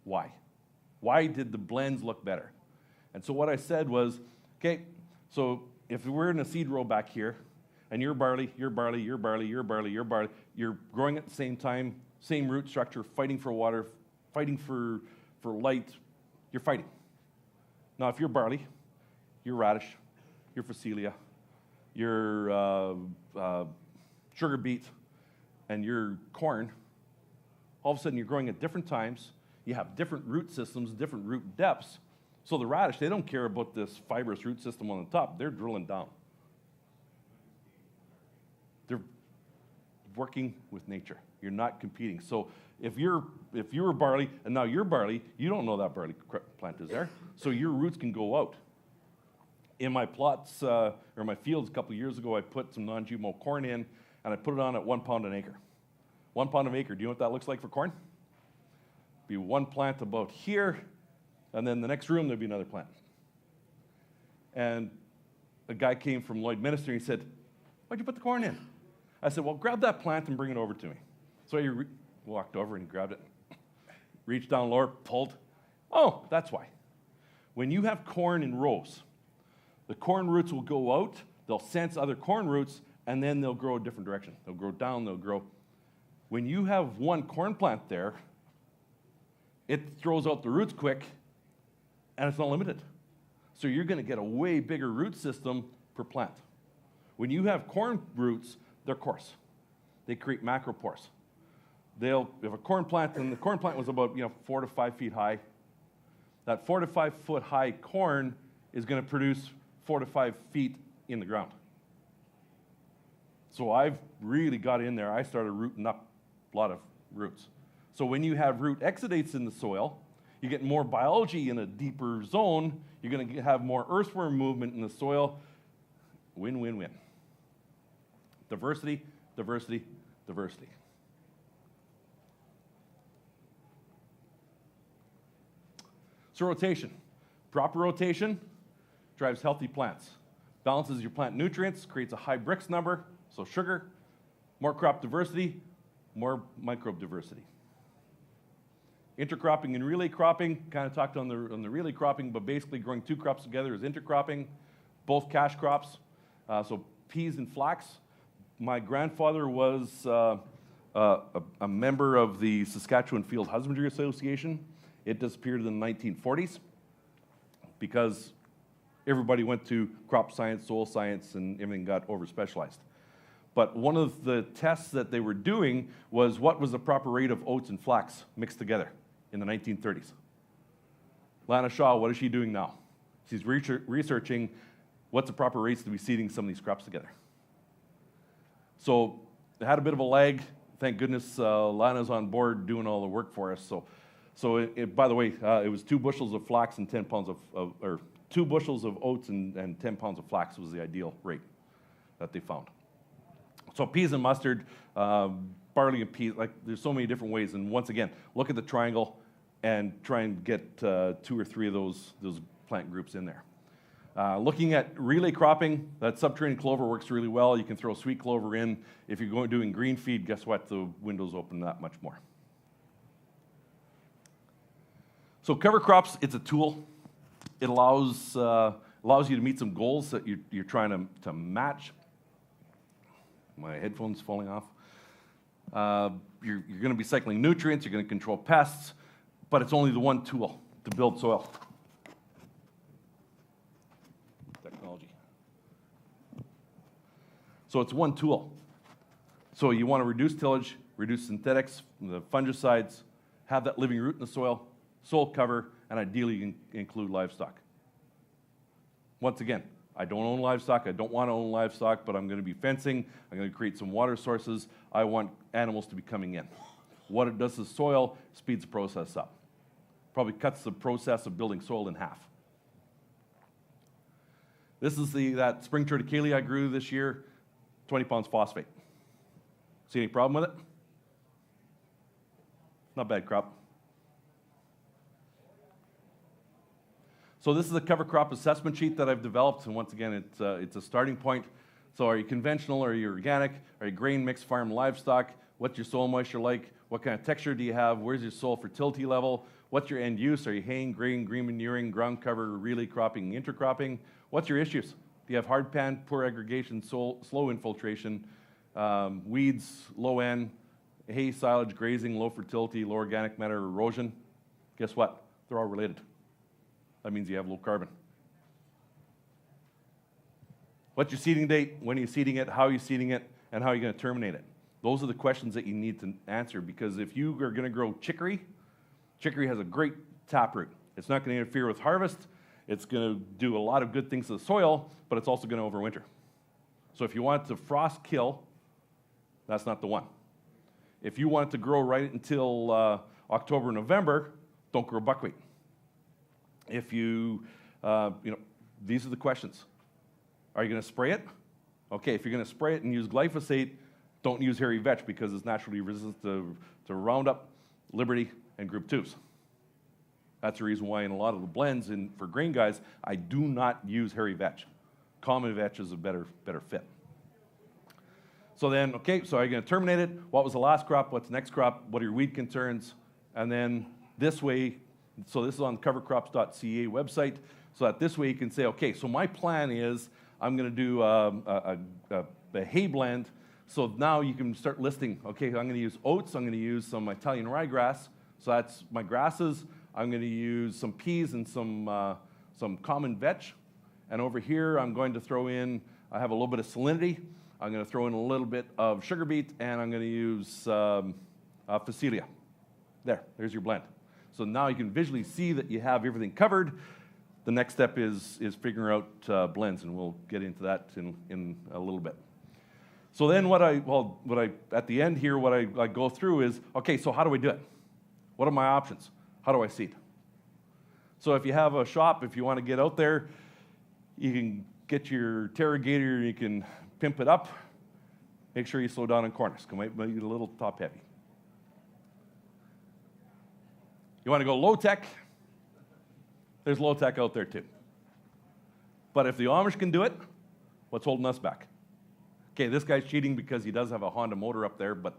Why? Why did the blends look better? And so what I said was, okay, so if we're in a seed row back here, and you're barley, you're barley, you're barley, you're barley, you're barley, you're growing at the same time, same root structure, fighting for water, fighting for light, you're fighting. Now, if you're barley, you're radish, you're phacelia, you're sugar beet, and you're corn, all of a sudden you're growing at different times, you have different root systems, different root depths. So the radish, they don't care about this fibrous root system on the top, they're drilling down. They're working with nature. You're not competing. So if you were barley and now you're barley, you don't know that barley plant is there. So your roots can go out. In my plots, or my fields a couple of years ago, I put some non-GMO corn in, and I put it on at 1 pound an acre. 1 pound an acre, do you know what that looks like for corn? Be one plant about here, and then the next room there'd be another plant. And a guy came from Lloydminster, and he said, why'd you put the corn in? I said, well, grab that plant and bring it over to me. So he walked over and he grabbed it, reached down lower, pulled. Oh, that's why. When you have corn in rows, the corn roots will go out, they'll sense other corn roots, and then they'll grow a different direction. They'll grow down, they'll grow. When you have one corn plant there, it throws out the roots quick, and it's not limited. So you're going to get a way bigger root system per plant. When you have corn roots, they're coarse. They create macropores. If a corn plant, and the corn plant was about 4 to 5 feet high, that 4 to 5 foot high corn is going to produce 4 to 5 feet in the ground. So I've really got in there. I started rooting up a lot of roots. So when you have root exudates in the soil, you get more biology in a deeper zone. You're going to have more earthworm movement in the soil. Win, win, win. Diversity, diversity, diversity. So rotation. Proper rotation drives healthy plants. Balances your plant nutrients, creates a high Brix number, so sugar, more crop diversity, more microbe diversity. Intercropping and relay cropping, kind of talked on the relay cropping, but basically growing 2 crops together is intercropping, both cash crops, so peas and flax. My grandfather was a member of the Saskatchewan Field Husbandry Association. It disappeared in the 1940s because everybody went to crop science, soil science, and everything got over-specialized. But one of the tests that they were doing was what was the proper rate of oats and flax mixed together in the 1930s. Lana Shaw, what is she doing now? She's researching what's the proper rates to be seeding some of these crops together. So it had a bit of a lag. Thank goodness Lana's on board doing all the work for us. So by the way, it was 2 bushels of flax and 10 pounds or 2 bushels of oats and 10 pounds of flax was the ideal rate that they found. So peas and mustard, barley and peas, like there's so many different ways. And once again, look at the triangle and try and get 2 or 3 of those plant groups in there. Looking at relay cropping, that subterranean clover works really well. You can throw sweet clover in. If you're doing green feed, guess what? The window's open that much more. So cover crops, it's a tool. It allows you to meet some goals that you're trying to match. My headphone's falling off. You're going to be cycling nutrients. You're going to control pests, but it's only the one tool to build soil. So it's one tool. So you want to reduce tillage, reduce synthetics, the fungicides, have that living root in the soil cover, and ideally include livestock. Once again, I don't own livestock, I don't want to own livestock, but I'm going to be fencing, I'm going to create some water sources, I want animals to be coming in. What it does to the soil speeds the process up. Probably cuts the process of building soil in half. This is that spring triticale I grew this year, 20 pounds phosphate. See any problem with it? Not bad crop. So this is a cover crop assessment sheet that I've developed, and once again, it's a starting point. So are you conventional, are you organic, are you grain, mixed farm, livestock? What's your soil moisture like? What kind of texture do you have? Where's your soil fertility level? What's your end use? Are you haying, green manuring, ground cover, relay cropping, intercropping? What's your issues? Do you have hard pan, poor aggregation, slow infiltration, weeds, low N, hay, silage, grazing, low fertility, low organic matter, erosion? Guess what? They're all related. That means you have low carbon. What's your seeding date? When are you seeding it? How are you seeding it? And how are you going to terminate it? Those are the questions that you need to answer, because if you are going to grow chicory, chicory has a great taproot. It's not going to interfere with harvest. It's going to do a lot of good things to the soil, but it's also going to overwinter. So if you want it to frost kill, that's not the one. If you want it to grow right until October, November, don't grow buckwheat. If these are the questions. Are you going to spray it? Okay, if you're going to spray it and use glyphosate, don't use hairy vetch because it's naturally resistant to Roundup, Liberty, and Group 2s. That's the reason why in a lot of the blends for grain guys, I do not use hairy vetch. Common vetch is a better fit. So then, okay, so are you going to terminate it? What was the last crop? What's the next crop? What are your weed concerns? And then this way, so this is on covercrops.ca website, so that this way you can say, okay, so my plan is I'm going to do a hay blend. So now you can start listing, okay, I'm going to use oats, I'm going to use some Italian ryegrass, so that's my grasses. I'm going to use some peas and some common vetch. And over here, I'm going to throw in, I have a little bit of salinity. I'm going to throw in a little bit of sugar beet, and I'm going to use Facelia. There's your blend. So now you can visually see that you have everything covered. The next step is figuring out blends, and we'll get into that in a little bit. So then at the end here, what I go through is, okay, so how do we do it? What are my options? How do I seed? So if you have a shop, if you want to get out there, you can get your Terragator, you can pimp it up. Make sure you slow down on corners, because it might be a little top heavy. You want to go low tech? There's low tech out there too. But if the Amish can do it, what's holding us back? Okay, this guy's cheating because he does have a Honda motor up there, but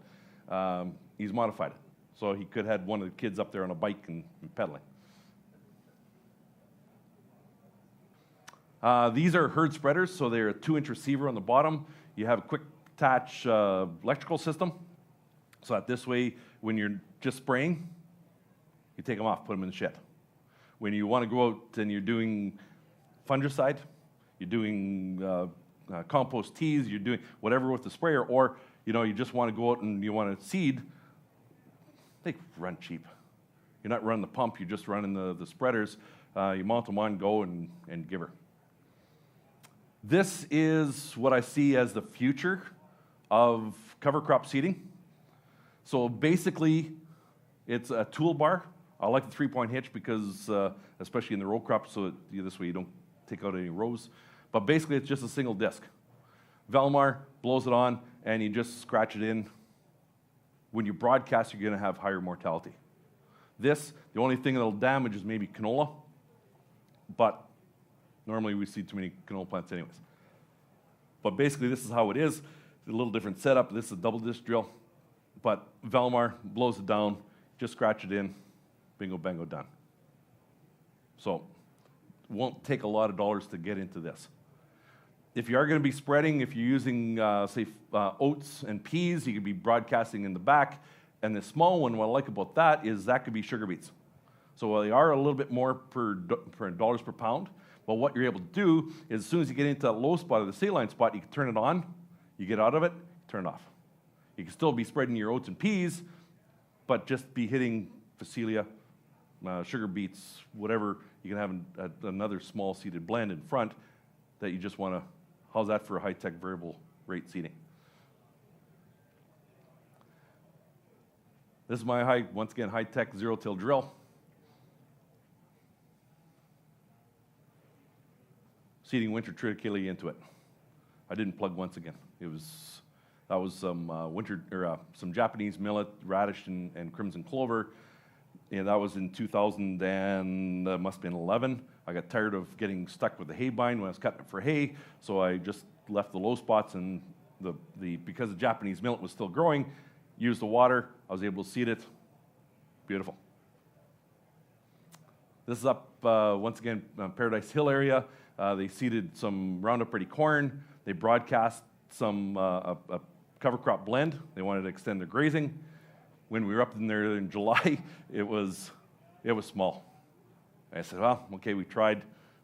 he's modified it. So he could have had one of the kids up there on a bike and pedaling. These are herd spreaders, so they're a 2-inch receiver on the bottom. You have a quick attach electrical system, so that this way, when you're just spraying, you take them off, put them in the shed. When you want to go out and you're doing fungicide, you're doing compost teas, you're doing whatever with the sprayer, or you just want to go out and you want to seed, they run cheap. You're not running the pump, you're just running the spreaders. You mount them on, go and give her. This is what I see as the future of cover crop seeding. So basically, it's a toolbar. I like the 3-point hitch because, especially in the row crop, so this way you don't take out any rows. But basically, it's just a single disc. Velmar blows it on, and you just scratch it in. When you broadcast, you're going to have higher mortality. The only thing that'll damage is maybe canola, but normally we see too many canola plants anyways. But basically, this is how it is. It's a little different setup. This is a double disc drill, but Velmar blows it down, just scratch it in, bingo, bango, done. So it won't take a lot of dollars to get into this. If you are going to be spreading, if you're using, say, oats and peas, you could be broadcasting in the back. And the small one, what I like about that is that could be sugar beets. So they are a little bit more per dollars per pound. But what you're able to do is as soon as you get into that low spot or the saline spot, you can turn it on. You get out of it, turn it off. You can still be spreading your oats and peas, but just be hitting Phacelia, sugar beets, whatever. You can have another small seeded blend in front that you just want to, how's that for a high-tech variable rate seeding? This is my once again, high-tech zero-till drill. Seeding winter triticale into it. I didn't plug once again. That was some some Japanese millet, radish, and crimson clover. And that was in 2000 and must have been 11. I got tired of getting stuck with the hay bind when I was cutting it for hay, so I just left the low spots, and because the Japanese millet was still growing, used the water. I was able to seed it. Beautiful. This is up once again Paradise Hill area. They seeded some Roundup Ready corn. They broadcast some a cover crop blend. They wanted to extend their grazing. When we were up in there in July, it was small. I said, well, okay, we tried.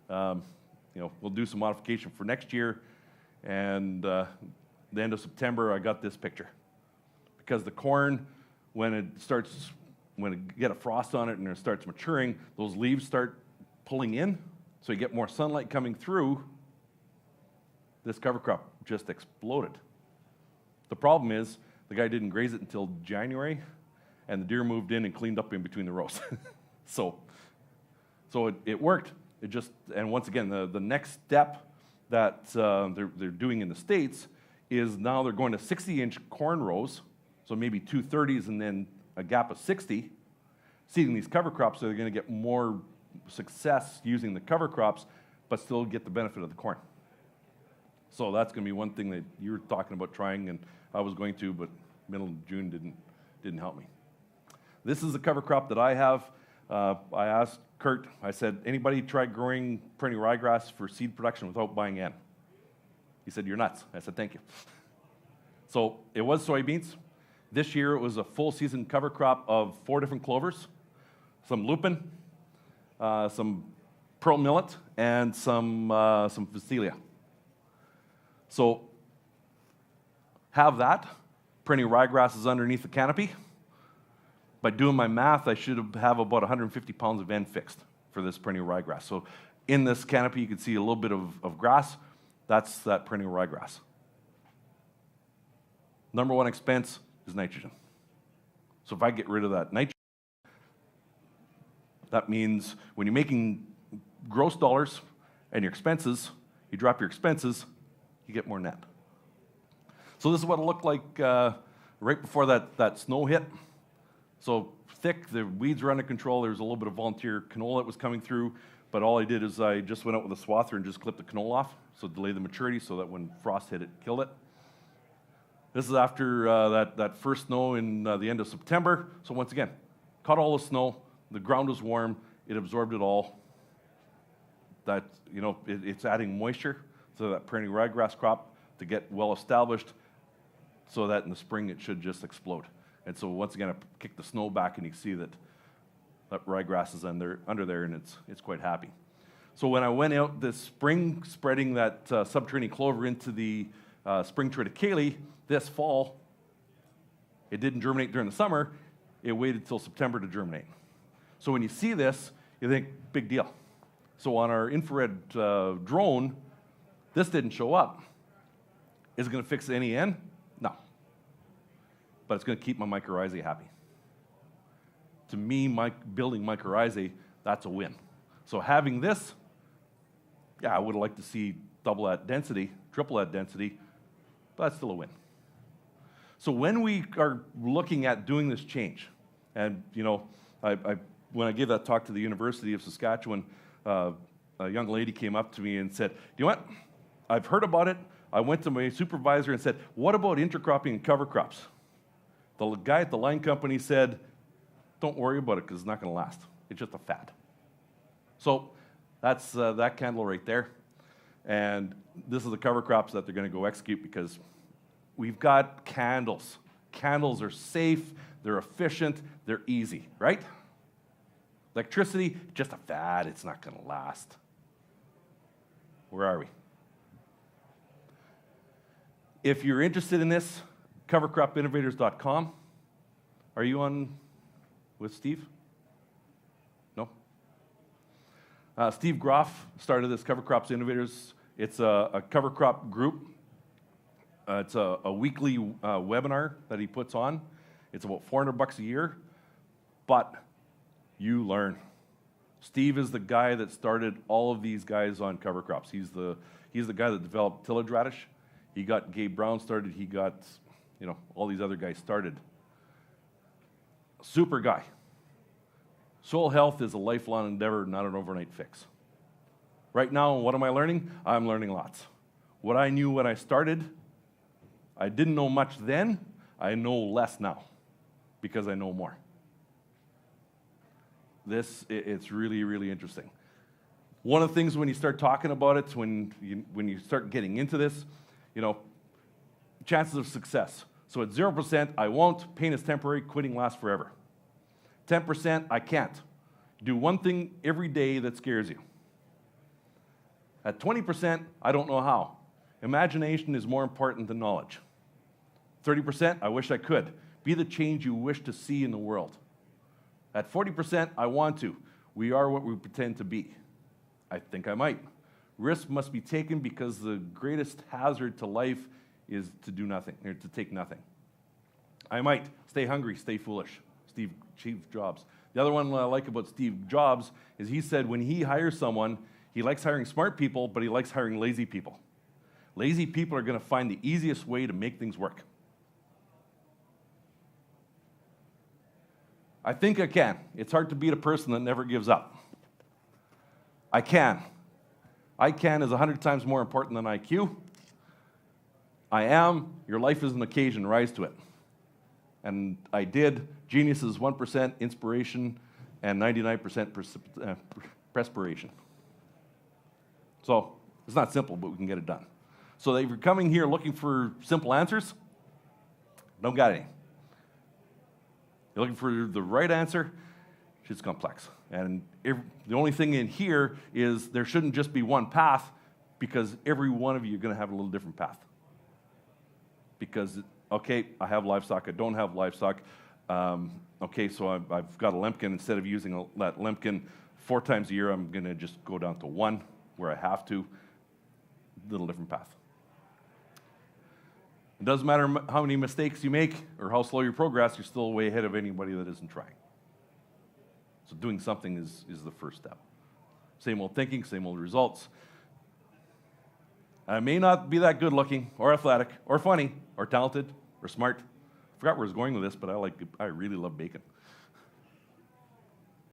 We'll do some modification for next year. And the end of September, I got this picture. Because the corn, when it get a frost on it and it starts maturing, those leaves start pulling in, so you get more sunlight coming through. This cover crop just exploded. The problem is, the guy didn't graze it until January, and the deer moved in and cleaned up in between the rows. so it worked. And once again, the next step that they're doing in the States is now they're going to 60-inch corn rows, so maybe 2 30s and then a gap of 60, seeding these cover crops, so they're going to get more success using the cover crops, but still get the benefit of the corn. So that's going to be one thing that you were talking about trying, and I was going to, but middle of June didn't help me. This is the cover crop that I have. I asked Kurt, I said, anybody try growing perennial ryegrass for seed production without buying N? He said, you're nuts. I said, thank you. So it was soybeans. This year it was a full season cover crop of 4 different clovers, some lupin, some pearl millet, and some Phacelia. So have that. Perennial ryegrass is underneath the canopy. By doing my math, I should have about 150 pounds of N fixed for this perennial ryegrass. So in this canopy, you can see a little bit of grass. That's that perennial ryegrass. Number one expense is nitrogen. So if I get rid of that nitrogen, that means when you're making gross dollars and your expenses, you drop your expenses, you get more net. So this is what it looked like right before that snow hit. So thick, the weeds were under control. There was a little bit of volunteer canola that was coming through, but all I did is I just went out with a swather and just clipped the canola off, so delay the maturity so that when frost hit it, killed it. This is after that first snow in the end of September. So once again, caught all the snow, the ground was warm, it absorbed it all. That, it's adding moisture to that perennial ryegrass crop to get well established so that in the spring it should just explode. And so once again, I kick the snow back and you can see that ryegrass is under there and it's quite happy. So when I went out this spring spreading that subterranean clover into the spring triticale this fall, it didn't germinate during the summer, it waited till September to germinate. So when you see this, you think, big deal. So on our infrared drone, this didn't show up. Is it going to fix any N? No. But it's going to keep my mycorrhizae happy. To me, building mycorrhizae, that's a win. So having this, I would have liked to see double that density, triple that density, but that's still a win. So when we are looking at doing this change, and when I gave that talk to the University of Saskatchewan, a young lady came up to me and said, you know what, I've heard about it. I went to my supervisor and said, what about intercropping and cover crops? The guy at the line company said, don't worry about it because it's not going to last. It's just a fad. So that's that candle right there. And this is the cover crops that they're going to go execute because we've got candles. Candles are safe, they're efficient, they're easy, right? Electricity, just a fad, it's not going to last. Where are we? If you're interested in this, covercropinnovators.com. Are you on with Steve? No? Steve Groff started this Cover Crops Innovators. It's a cover crop group. It's a weekly webinar that he puts on. It's about $400 a year, but you learn. Steve is the guy that started all of these guys on cover crops. He's the guy that developed tillage radish. He got Gabe Brown started. He got, all these other guys started. Super guy. Soil health is a lifelong endeavor, not an overnight fix. Right now, what am I learning? I'm learning lots. What I knew when I started, I didn't know much then. I know less now because I know more. It's really, really interesting. One of the things when you start talking about it, when you start getting into this, chances of success. So at 0%, I won't, pain is temporary, quitting lasts forever. 10%, I can't. Do one thing every day that scares you. At 20%, I don't know how. Imagination is more important than knowledge. 30%, I wish I could. Be the change you wish to see in the world. At 40%, I want to. We are what we pretend to be. I think I might. Risk must be taken because the greatest hazard to life is to do nothing, or to take nothing. I might. Stay hungry, stay foolish. Steve Jobs. The other one I like about Steve Jobs is he said when he hires someone, he likes hiring smart people, but he likes hiring lazy people. Lazy people are going to find the easiest way to make things work. I think I can. It's hard to beat a person that never gives up. I can. I can is 100 times more important than IQ. I am. Your life is an occasion. Rise to it. And I did. Genius is 1% inspiration and 99% perspiration. So it's not simple, but we can get it done. So if you're coming here looking for simple answers, don't got any. You're looking for the right answer, it's complex. And the only thing in here is there shouldn't just be one path, because every one of you are going to have a little different path. Because, okay, I have livestock, I don't have livestock. Okay, so I've got a Lemkin. Instead of using that Lemkin 4 times a year, I'm going to just go down to 1 where I have to. Little different path. It doesn't matter how many mistakes you make or how slow you progress, you're still way ahead of anybody that isn't trying. So doing something is the first step. Same old thinking, same old results. I may not be that good looking or athletic or funny or talented or smart. I forgot where I was going with this, but I really love bacon.